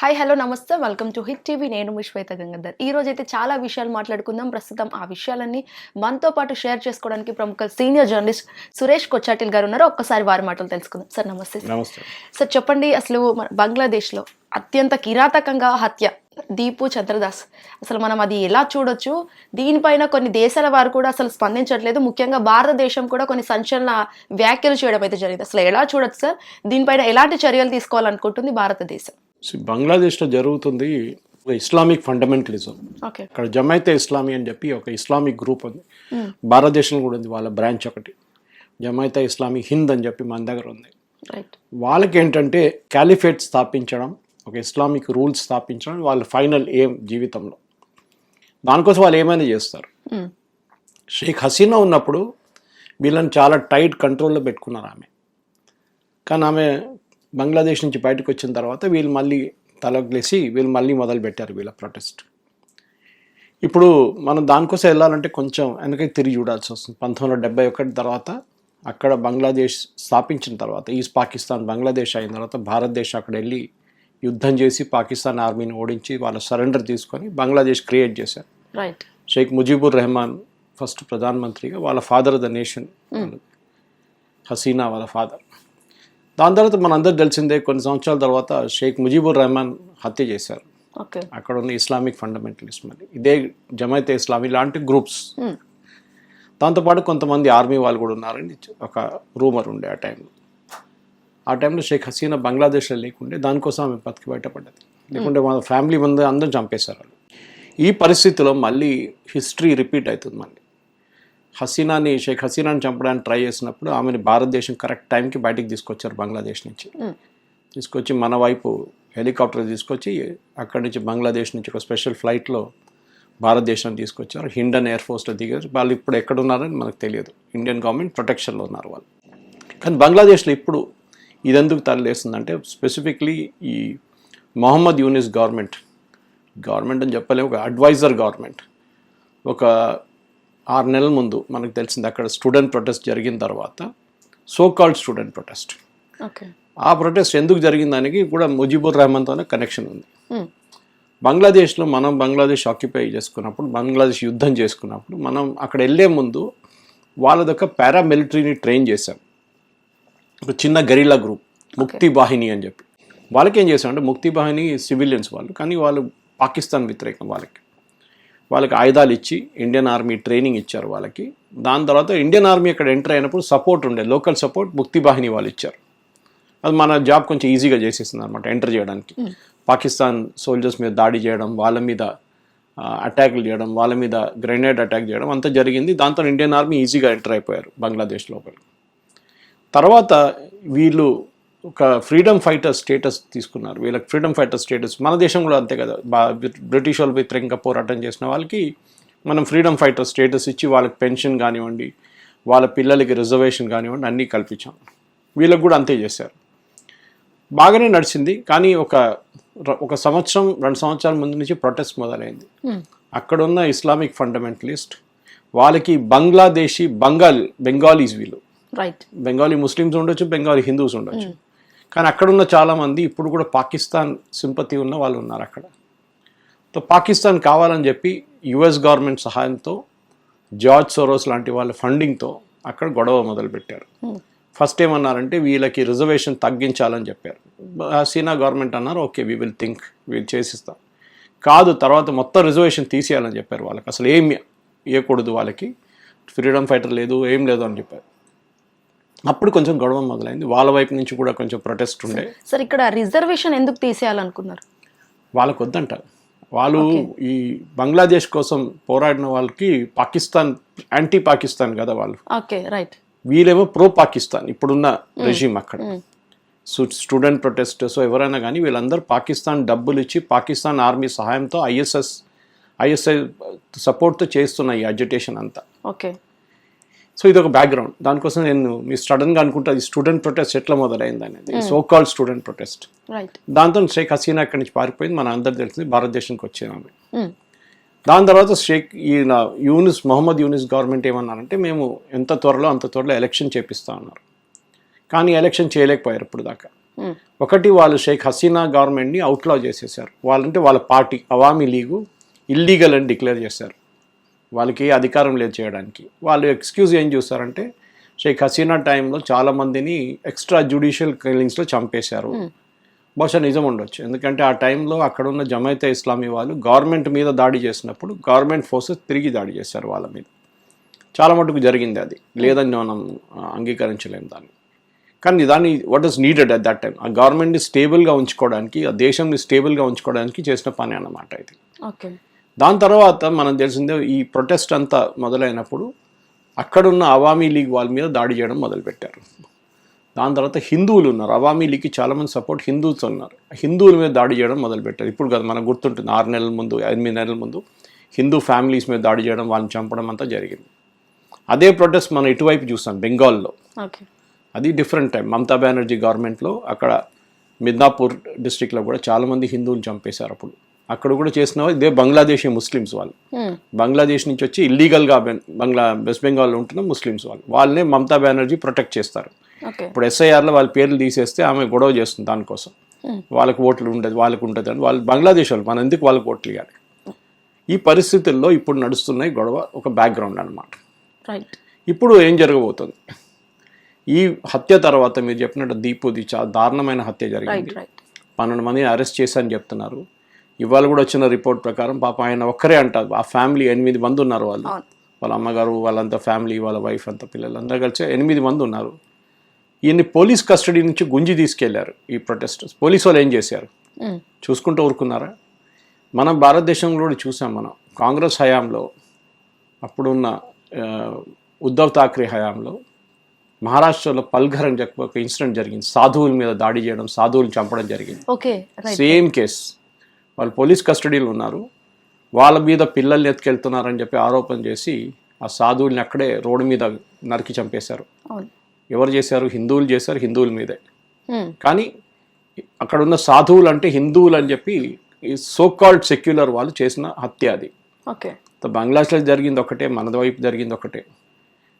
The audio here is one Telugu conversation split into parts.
హాయ్ హలో నమస్తే వెల్కమ్ టు హిట్ టీవీ. నేను మీ శ్వేత గంగాధర్. ఈ రోజు అయితే చాలా విషయాలు మాట్లాడుకుందాం. ప్రస్తుతం ఆ విషయాలన్నీ మనతో పాటు షేర్ చేసుకోవడానికి ప్రముఖ సీనియర్ జర్నలిస్ట్ సురేష్ కొచ్చాటిల్ గారు ఉన్నారు. ఒక్కసారి వారి మాటలు తెలుసుకుందాం. సార్ నమస్తే. నమస్తే సార్ చెప్పండి, అసలు బంగ్లాదేశ్లో అత్యంత కిరాతకంగా హత్య దీపు చంద్రదాస్, అసలు మనం అది ఎలా చూడొచ్చు? దీనిపైన కొన్ని దేశాల వారు కూడా అసలు స్పందించట్లేదు. ముఖ్యంగా భారతదేశం కూడా కొన్ని సంచలన వ్యాఖ్యలు చేయడం అయితే జరిగింది. అసలు ఎలా చూడొచ్చు సార్? దీనిపైన ఎలాంటి చర్యలు తీసుకోవాలనుకుంటుంది భారతదేశం? బంగ్లాదేశ్లో జరుగుతుంది ఒక ఇస్లామిక్ ఫండమెంటలిజం. ఓకే, అక్కడ జమైతే ఇస్లామీ అని చెప్పి ఒక ఇస్లామిక్ గ్రూప్ ఉంది. భారతదేశంలో కూడా ఉంది వాళ్ళ బ్రాంచ్ ఒకటి, జమైతే ఇస్లామీ హింద్ అని చెప్పి మన దగ్గర ఉంది. రైట్. వాళ్ళకి ఏంటంటే క్యాలిఫేట్ స్థాపించడం, ఒక ఇస్లామిక్ రూల్స్ స్థాపించడం వాళ్ళ ఫైనల్ ఎయిమ్ జీవితంలో. దానికోసం వాళ్ళు ఏమైనా చేస్తారు. షేక్ హసీనా ఉన్నప్పుడు వీళ్ళని చాలా టైట్ కంట్రోల్లో పెట్టుకున్నారు ఆమె. కానీ ఆమె బంగ్లాదేశ్ నుంచి బయటకు వచ్చిన తర్వాత వీళ్ళు మళ్ళీ తలగ్లేసి వీళ్ళు మళ్ళీ మొదలు పెట్టారు వీళ్ళ ప్రొటెస్ట్. ఇప్పుడు మనం దానికోసం వెళ్ళాలంటే కొంచెం వెనకకి తిరిగి చూడాల్సి వస్తుంది. 1971 తర్వాత అక్కడ బంగ్లాదేశ్ స్థాపించిన తర్వాత, ఈస్ట్ పాకిస్తాన్ బంగ్లాదేశ్ అయిన తర్వాత భారతదేశం అక్కడ వెళ్ళి యుద్ధం చేసి పాకిస్తాన్ ఆర్మీని ఓడించి వాళ్ళ సరెండర్ తీసుకొని బంగ్లాదేశ్ క్రియేట్ చేశారు. రైట్. షేక్ ముజీబుర్ రెహమాన్ ఫస్ట్ ప్రధానమంత్రిగా, వాళ్ళ ఫాదర్ ద నేషన్ హసీనా వాళ్ళ ఫాదర్. దాని తర్వాత మనందరూ తెలిసిందే కొన్ని సంవత్సరాల తర్వాత షేక్ ముజీబుర్ రెహమాన్ హత్య చేశారు. అక్కడ ఉన్న ఇస్లామిక్ ఫండమెంటలిస్ట్ మరి ఇదే జమైతే ఇస్లామీ లాంటి గ్రూప్స్. దాంతోపాటు కొంతమంది ఆర్మీ వాళ్ళు కూడా ఉన్నారని ఒక రూమర్ ఉండే ఆ టైంలో షేక్ హసీనా బంగ్లాదేశ్లో లేకుండే, దానికోసం ఆమె బతికి బయటపడ్డది. లేకుంటే మన ఫ్యామిలీ ముందు అందరూ చంపేశారు వాళ్ళు. ఈ పరిస్థితిలో మళ్ళీ హిస్టరీ రిపీట్ అవుతుంది. మళ్ళీ షేక్ హసీనాని చంపడానికి ట్రై చేసినప్పుడు ఆమెను భారతదేశం కరెక్ట్ టైంకి బయటికి తీసుకొచ్చారు. బంగ్లాదేశ్ నుంచి తీసుకొచ్చి మన వైపు హెలికాప్టర్ తీసుకొచ్చి అక్కడి నుంచి బంగ్లాదేశ్ నుంచి ఒక స్పెషల్ ఫ్లైట్లో భారతదేశాన్ని తీసుకొచ్చారు. హిండన్ ఎయిర్ ఫోర్స్లో దిగారు. వాళ్ళు ఇప్పుడు ఎక్కడున్నారని మనకు తెలియదు. ఇండియన్ గవర్నమెంట్ ప్రొటెక్షన్లో ఉన్నారు వాళ్ళు. కానీ బంగ్లాదేశ్లో ఇప్పుడు ఇదెందుకు తరలేస్తుందంటే స్పెసిఫిక్లీ ఈ మొహమ్మద్ యూనిస్ గవర్నమెంట్ అని చెప్పలేము, ఒక అడ్వైజర్ గవర్నమెంట్. ఒక 6 నెలల ముందు మనకు తెలిసింది అక్కడ స్టూడెంట్ ప్రొటెస్ట్ జరిగిన తర్వాత, సో కాల్డ్ స్టూడెంట్ ప్రొటెస్ట్. ఆ ప్రొటెస్ట్ ఎందుకు జరిగిందానికి కూడా ముజీబుర్ రెహమాన్తోనే కనెక్షన్ ఉంది. బంగ్లాదేశ్లో మనం బంగ్లాదేశ్ ఆక్యుపై చేసుకున్నప్పుడు, బంగ్లాదేశ్ యుద్ధం చేసుకున్నప్పుడు మనం అక్కడ వెళ్ళే ముందు వాళ్ళదొక పారామిలిటరీని ట్రైన్ చేశాం. ఒక చిన్న గరిల్లా గ్రూప్ ముక్తి బాహిని అని చెప్పి. వాళ్ళకి ఏం చేశామంటే, ముక్తి బాహిని సివిలియన్స్ వాళ్ళు, కానీ వాళ్ళు పాకిస్తాన్ వ్యతిరేకం. వాళ్ళకి ఆయుధాలు ఇచ్చి ఇండియన్ ఆర్మీ ట్రైనింగ్ ఇచ్చారు వాళ్ళకి. దాని తర్వాత ఇండియన్ ఆర్మీ అక్కడ ఎంటర్ అయినప్పుడు సపోర్ట్ ఉండే, లోకల్ సపోర్ట్ ముక్తి బాహిని వాళ్ళు ఇచ్చారు. అది మన జాబ్ కొంచెం ఈజీగా చేసేసింది అనమాట ఎంటర్ చేయడానికి. పాకిస్తాన్ సోల్జర్స్ మీద దాడి చేయడం, వాళ్ళ మీద అటాక్లు చేయడం, వాళ్ళ మీద గ్రెనేడ్ అటాక్ చేయడం అంతా జరిగింది. దాంతో ఇండియన్ ఆర్మీ ఈజీగా ఎంటర్ అయిపోయారు బంగ్లాదేశ్ లోపలికి. తర్వాత వీళ్ళు ఒక ఫ్రీడమ్ ఫైటర్ స్టేటస్ తీసుకున్నారు. వీళ్ళకి ఫ్రీడమ్ ఫైటర్ స్టేటస్, మన దేశం కూడా అంతే కదా, బ్రిటిష్ వాళ్ళు వ్యతిరేకంగా పోరాటం చేసిన వాళ్ళకి మనం ఫ్రీడమ్ ఫైటర్ స్టేటస్ ఇచ్చి వాళ్ళకి పెన్షన్ కానివ్వండి, వాళ్ళ పిల్లలకి రిజర్వేషన్ కానివ్వండి అన్నీ కల్పించాం. వీళ్ళకి కూడా అంతే చేశారు. బాగానే నడిచింది. కానీ ఒక సంవత్సరం 2 సంవత్సరాల ముందు నుంచి ప్రొటెస్ట్ మొదలైంది. అక్కడున్న ఇస్లామిక్ ఫండమెంటలిస్ట్ వాళ్ళకి బంగ్లాదేశీ బెంగాలీస్, వీళ్ళు బెంగాలీ ముస్లిమ్స్ ఉండొచ్చు, బెంగాలీ హిందూస్ ఉండొచ్చు. కానీ అక్కడున్న చాలామంది ఇప్పుడు కూడా పాకిస్తాన్ సింపతి ఉన్న వాళ్ళు ఉన్నారు అక్కడ. పాకిస్తాన్ కావాలని చెప్పి యుఎస్ గవర్నమెంట్ సహాయంతో, జార్జ్ సోరోస్ లాంటి వాళ్ళ ఫండింగ్తో అక్కడ గొడవ మొదలుపెట్టారు. ఫస్ట్ ఏమన్నారంటే వీళ్ళకి రిజర్వేషన్ తగ్గించాలని చెప్పారు. హసీనా గవర్నమెంట్ అన్నారు ఓకే వీ విల్ థింక్, వీళ్ళు చేసిస్తాం. కాదు, తర్వాత మొత్తం రిజర్వేషన్ తీసేయాలని చెప్పారు. వాళ్ళకి అసలు ఏమి ఇవ్వకూడదు, వాళ్ళకి ఫ్రీడమ్ ఫైటర్ లేదు, ఏం లేదు అని చెప్పారు. అప్పుడు కొంచెం గొడవ మొదలైంది. వాళ్ళ వైపు నుంచి కూడా కొంచెం ప్రొటెస్ట్ ఉండే. సార్, ఇక్కడ రిజర్వేషన్ ఎందుకు తీసేయాలనుకున్నారు? వాళ్ళకు వద్దంటారు. వాళ్ళు ఈ బంగ్లాదేశ్ కోసం పోరాడిన వాళ్ళకి పాకిస్తాన్ యాంటీ పాకిస్తాన్ కదా వాళ్ళు. రైట్. వీళ్ళేమో ప్రో పాకిస్తాన్ ఇప్పుడున్న రెజీమ్ అక్కడ. స్టూడెంట్ ప్రొటెస్టర్స్ ఎవరైనా కానీ వీళ్ళందరూ పాకిస్తాన్ డబ్బులు ఇచ్చి పాకిస్తాన్ ఆర్మీ సహాయంతో ఐఎస్ఐ సపోర్ట్తో చేస్తున్న ఈ అజిటేషన్ అంతా. సో ఇది ఒక బ్యాక్గ్రౌండ్. దానికోసం నేను మీ సడన్గా అనుకుంటా ఈ స్టూడెంట్ ప్రొటెస్ట్ ఎట్లా మొదలైంది అనేది, సో కాల్డ్ స్టూడెంట్ ప్రొటెస్ట్. దాంతో షేక్ హసీనా అక్కడి నుంచి పారిపోయింది. మన అందరు తెలిసింది భారతదేశానికి వచ్చేదామె. దాని తర్వాత మొహమ్మద్ యూనిస్ గవర్నమెంట్ ఏమన్నారంటే మేము అంత త్వరలో ఎలక్షన్ చేపిస్తా అన్నారు. కానీ ఎలక్షన్ చేయలేకపోయారు ఇప్పుడు దాకా. ఒకటి వాళ్ళు షేక్ హసీనా గవర్నమెంట్ని అవుట్లా చేసేసారు. వాళ్ళంటే వాళ్ళ పార్టీ అవామీ లీగు ఇల్లీగల్ అని డిక్లేర్ చేశారు. వాళ్ళకి అధికారం లేదు చేయడానికి. వాళ్ళు ఎక్స్క్యూజ్ ఏం చూస్తారంటే షేక్ హసీనా టైంలో చాలామందిని ఎక్స్ట్రా జ్యుడిషియల్ కిల్లింగ్స్లో చంపేశారు. బహుశా నిజం ఉండొచ్చు, ఎందుకంటే ఆ టైంలో అక్కడ ఉన్న జమైతే ఇస్లామీ వాళ్ళు గవర్నమెంట్ మీద దాడి చేసినప్పుడు గవర్నమెంట్ ఫోర్సెస్ తిరిగి దాడి చేశారు వాళ్ళ మీద. చాలా మటుకు జరిగింది, అది లేదని మనం అంగీకరించలేము దాన్ని. కానీ దాన్ని what is needed at that time ఆ గవర్నమెంట్ని స్టేబుల్గా ఉంచుకోవడానికి, ఆ దేశంని స్టేబుల్గా ఉంచుకోవడానికి చేసిన పని అన్నమాట ఇది. దాని తర్వాత మనం తెలిసిందే ఈ ప్రొటెస్ట్ అంతా మొదలైనప్పుడు అక్కడున్న అవామీ లీగ్ వాళ్ళ మీద దాడి చేయడం మొదలుపెట్టారు. దాని తర్వాత హిందువులు ఉన్నారు, అవామీ లీగ్కి చాలామంది సపోర్ట్ హిందూస్ ఉన్నారు, హిందువుల మీద దాడి చేయడం మొదలుపెట్టారు. ఇప్పుడు కదా మనకు గుర్తుంటుంది 6 నెలల ముందు 8 నెలల ముందు హిందూ ఫ్యామిలీస్ మీద దాడి చేయడం, వాళ్ళని చంపడం అంతా జరిగింది. అదే ప్రొటెస్ట్ మనం ఇటువైపు చూస్తాం బెంగాల్లో. అది డిఫరెంట్ టైం. మమతా బెనర్జీ గవర్నమెంట్లో అక్కడ మిద్నాపూర్ డిస్ట్రిక్ట్లో కూడా చాలామంది హిందువులు చంపేశారు. అప్పుడు అక్కడ కూడా చేసిన ఇదే బంగ్లాదేశీ ముస్లిమ్స్ వాళ్ళు, బంగ్లాదేశ్ నుంచి వచ్చి ఇల్లీగల్గా వెస్ట్ బెంగాల్లో ఉంటున్న ముస్లిమ్స్ వాళ్ళనే మమతా బెనర్జీ ప్రొటెక్ట్ చేస్తారు. ఇప్పుడు ఎస్ఐఆర్లో వాళ్ళ పేర్లు తీసేస్తే ఆమె గొడవ చేస్తుంది దానికోసం. వాళ్ళకి ఓట్లు ఉండదు, వాళ్ళకు ఉంటుంది అని. వాళ్ళు బంగ్లాదేశ్ వాళ్ళు, మనం ఎందుకు వాళ్ళకి ఓట్లు ఇవ్వాలి? ఈ పరిస్థితుల్లో ఇప్పుడు నడుస్తున్నాయి గొడవ, ఒక బ్యాక్గ్రౌండ్ అనమాట. ఇప్పుడు ఏం జరగబోతుంది? ఈ హత్య తర్వాత మీరు చెప్పినట్టు దీపుది చాలా దారుణమైన హత్య జరిగింది. 12 మందిని అరెస్ట్ చేశారని చెప్తున్నారు. ఇవాళ కూడా వచ్చిన రిపోర్ట్ ప్రకారం పాప ఆయన ఒక్కరే అంటారు, ఆ ఫ్యామిలీ 8 మంది ఉన్నారు. వాళ్ళ అమ్మగారు, వాళ్ళంతా ఫ్యామిలీ, వాళ్ళ వైఫ్ అంతా పిల్లలు అందరూ కలిసి 8 మంది ఉన్నారు. ఈయన్ని పోలీస్ కస్టడీ నుంచి గుంజి తీసుకెళ్లారు ఈ ప్రొటెస్టర్స్. పోలీసు వాళ్ళు ఏం చేశారు? చూసుకుంటూ ఊరుకున్నారా? మనం భారతదేశంలో కూడా చూసాం. మనం కాంగ్రెస్ హయాంలో, అప్పుడున్న ఉద్ధవ్ ఠాక్రే హయాంలో మహారాష్ట్రలో పల్ఘర్ అని చెప్పి ఒక ఇన్సిడెంట్ జరిగింది. సాధువుల మీద దాడి చేయడం, సాధువులు చంపడం జరిగింది. Same case. వాళ్ళు పోలీస్ కస్టడీలో ఉన్నారు, వాళ్ళ మీద పిల్లల్ని ఎత్తుకెళ్తున్నారని చెప్పి ఆరోపణ చేసి ఆ సాధువుల్ని అక్కడే రోడ్డు మీద నరికి చంపేశారు. ఎవరు చేశారు? హిందువులు చేశారు, హిందువుల మీదే. కానీ అక్కడ ఉన్న సాధువులు అంటే హిందువులు అని చెప్పి ఈ సోకాల్డ్ సెక్యులర్ వాళ్ళు చేసిన హత్య అది. బంగ్లాదేశ్లో జరిగింది ఒకటే, మన వైపు జరిగింది ఒకటే,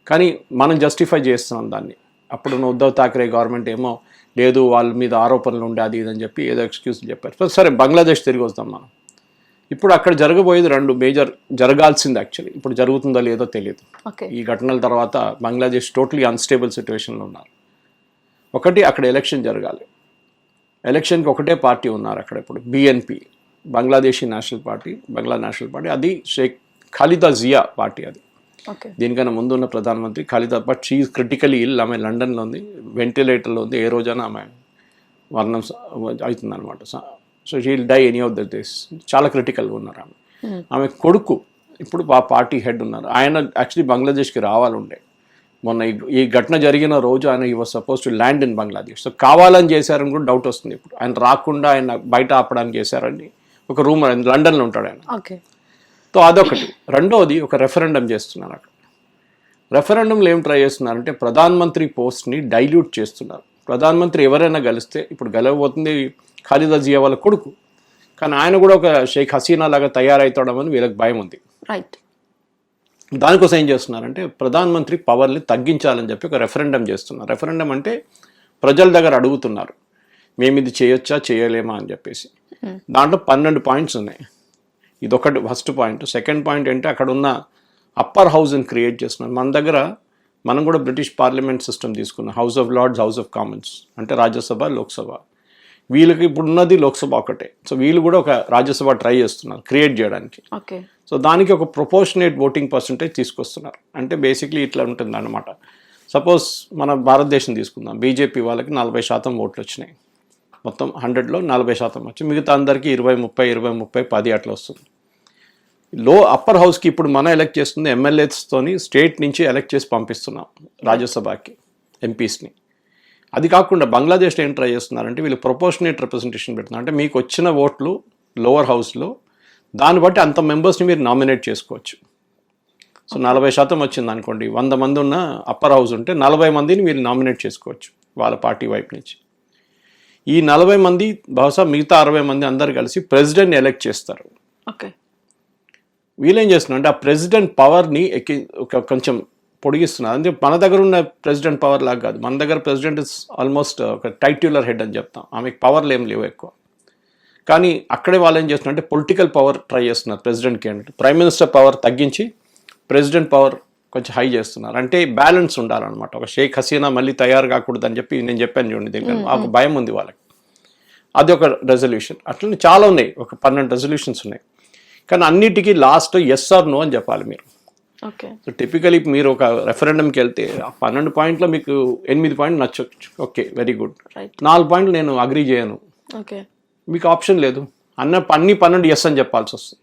కానీ మనం జస్టిఫై చేస్తున్నాం దాన్ని. అప్పుడున్న ఉద్ధవ్ ఠాక్రే గవర్నమెంట్ ఏమో లేదు వాళ్ళ మీద ఆరోపణలు ఉండే అది ఇదని చెప్పి ఏదో ఎక్స్క్యూజ్ చెప్పారు. సరే, బంగ్లాదేశ్ తిరిగి వస్తాం మనం. ఇప్పుడు అక్కడ జరగబోయేది 2 మేజర్ జరగాల్సింది. యాక్చువల్లీ ఇప్పుడు జరుగుతుందో లేదో తెలియదు. ఈ ఘటనల తర్వాత బంగ్లాదేశ్ టోటలీ అన్స్టేబుల్ సిచ్యువేషన్లో ఉన్నారు. ఒకటి, అక్కడ ఎలక్షన్ జరగాలి. ఎలక్షన్కి ఒకటే పార్టీ ఉన్నారు అక్కడ ఇప్పుడు, BNP, బంగ్లాదేశీ నేషనల్ పార్టీ, బంగ్లా నేషనల్ పార్టీ. అది షేక్ ఖాలిదా జియా పార్టీ. అది దీనికన్నా ముందు ఉన్న ప్రధానమంత్రి ఖాలిదా, బట్ షీ క్రిటికలీ ఇల్. ఆమె లండన్లో ఉంది, వెంటిలేటర్లో ఉంది. ఏ రోజైనా ఆమె మరణం అవుతుంది అనమాట. So she will die any of the days. చాలా క్రిటికల్గా ఉన్నారు ఆమె. ఆమె కొడుకు ఇప్పుడు ఆ పార్టీ హెడ్ ఉన్నారు. ఆయన యాక్చువల్లీ బంగ్లాదేశ్కి రావాలండే. మొన్న ఈ ఘటన జరిగిన రోజు ఆయన ఈ was suppose to land in Bangladesh. So కావాలని చేశారని కూడా డౌట్ వస్తుంది. ఇప్పుడు ఆయన రాకుండా ఆయన బయట ఆపడానికి చేశారని ఒక రూమర్. లండన్లో ఉంటాడు ఆయన. సో అదొకటి. రెండోది, ఒక రెఫరెండం చేస్తున్నారు అక్కడ. రెఫరెండంలో ఏం ట్రై చేస్తున్నారంటే ప్రధానమంత్రి పోస్ట్ని డైల్యూట్ చేస్తున్నారు. ప్రధానమంత్రి ఎవరైనా గెలిస్తే, ఇప్పుడు గెలవబోతుంది ఖాలిదా జియా వాళ్ళ కొడుకు, కానీ ఆయన కూడా ఒక షేక్ హసీనా లాగా తయారవుతాడమని వీళ్ళకి భయం ఉంది. దానికోసం ఏం చేస్తున్నారంటే ప్రధానమంత్రి పవర్ని తగ్గించాలని చెప్పి ఒక రెఫరెండం చేస్తున్నారు. రెఫరెండం అంటే ప్రజల దగ్గర అడుగుతున్నారు, మేము ఇది చేయొచ్చా చేయలేమా అని చెప్పేసి. దాంట్లో 12 పాయింట్స్ ఉన్నాయి. ఇదొకటి ఫస్ట్ పాయింట్. సెకండ్ పాయింట్ ఏంటంటే అక్కడ ఉన్న అప్పర్ హౌస్ని క్రియేట్ చేస్తున్నారు. మన దగ్గర మనం కూడా బ్రిటిష్ పార్లమెంట్ సిస్టమ్ తీసుకున్నాం. House of lords, house of commons, అంటే రాజ్యసభ, లోక్సభ. వీళ్ళకి ఇప్పుడు ఉన్నది లోక్సభ ఒకటే. సో వీళ్ళు కూడా ఒక రాజ్యసభ ట్రై చేస్తున్నారు క్రియేట్ చేయడానికి. సో దానికి ఒక ప్రొపోర్షనేట్ ఓటింగ్ పర్సంటేజ్ తీసుకొస్తున్నారు. అంటే బేసిక్లీ ఇట్లా ఉంటుంది అన్నమాట. సపోజ్ మన భారతదేశం తీసుకుందాం, బీజేపీ వాళ్ళకి 40% ఓట్లు వచ్చినాయి. మొత్తం 100లో 40% వచ్చి మిగతా అందరికీ 20-30 10 అట్లా వస్తుంది. అప్పర్ హౌస్కి ఇప్పుడు మనం ఎలక్ట్ చేస్తుంది ఎమ్మెల్యేస్తోని స్టేట్ నుంచి ఎలక్ట్ చేసి పంపిస్తున్నాం రాజ్యసభకి ఎంపీస్ని. అది కాకుండా బంగ్లాదేశ్లో ఏం ట్రై చేస్తున్నారంటే వీళ్ళు ప్రొపోర్షనేట్ రిప్రజెంటేషన్ పెడుతున్నారు. అంటే మీకు వచ్చిన ఓట్లు లోవర్ హౌస్లో దాన్ని బట్టి అంత మెంబర్స్ని మీరు నామినేట్ చేసుకోవచ్చు. సో 40% వచ్చింది అనుకోండి, 100 మంది ఉన్న అప్పర్ హౌస్ ఉంటే 40 మందిని మీరు నామినేట్ చేసుకోవచ్చు వాళ్ళ పార్టీ వైపు నుంచి. ఈ 40 మంది బహుశా మిగతా 60 మంది అందరు కలిసి ప్రెసిడెంట్ని ఎలక్ట్ చేస్తారు. వీళ్ళేం చేస్తున్నారు అంటే ఆ ప్రెసిడెంట్ పవర్ని కొంచెం పొడిగిస్తున్నారు. అంటే మన దగ్గర ఉన్న ప్రెసిడెంట్ పవర్ లాగా కాదు. మన దగ్గర ప్రెసిడెంట్ ఇస్ ఆల్మోస్ట్ ఒక టైట్యులర్ హెడ్ అని చెప్తాం. ఆమెకు పవర్లు ఏం లేవు ఎక్కువ. కానీ అక్కడే వాళ్ళు ఏం చేస్తున్నారు అంటే పొలిటికల్ పవర్ ట్రై చేస్తున్నారు ప్రెసిడెంట్కి. అంటే ప్రైమ్ మినిస్టర్ పవర్ తగ్గించి ప్రెసిడెంట్ పవర్ కొంచెం హై చేస్తున్నారు. అంటే బ్యాలెన్స్ ఉండాలన్నమాట. ఒక షేక్ హసీనా మళ్ళీ తయారు కాకూడదు అని చెప్పి నేను చెప్పాను చూడండి, దీనికి ఒక భయం ఉంది వాళ్ళకి. అది ఒక రెజల్యూషన్. అట్లనే చాలా ఉన్నాయి, ఒక 12 రెజల్యూషన్స్ ఉన్నాయి. కానీ అన్నిటికీ లాస్ట్ ఎస్ ఆర్ నో అని చెప్పాలి మీరు. సో టిపికలీ మీరు ఒక రెఫరెండంకి వెళ్తే ఆ 12 పాయింట్లో మీకు 8 పాయింట్లు నచ్చవచ్చు, ఓకే వెరీ గుడ్. 4 పాయింట్లు నేను అగ్రీ చేయను, మీకు ఆప్షన్ లేదు. అన్ని 12 ఎస్ అని చెప్పాల్సి వస్తుంది.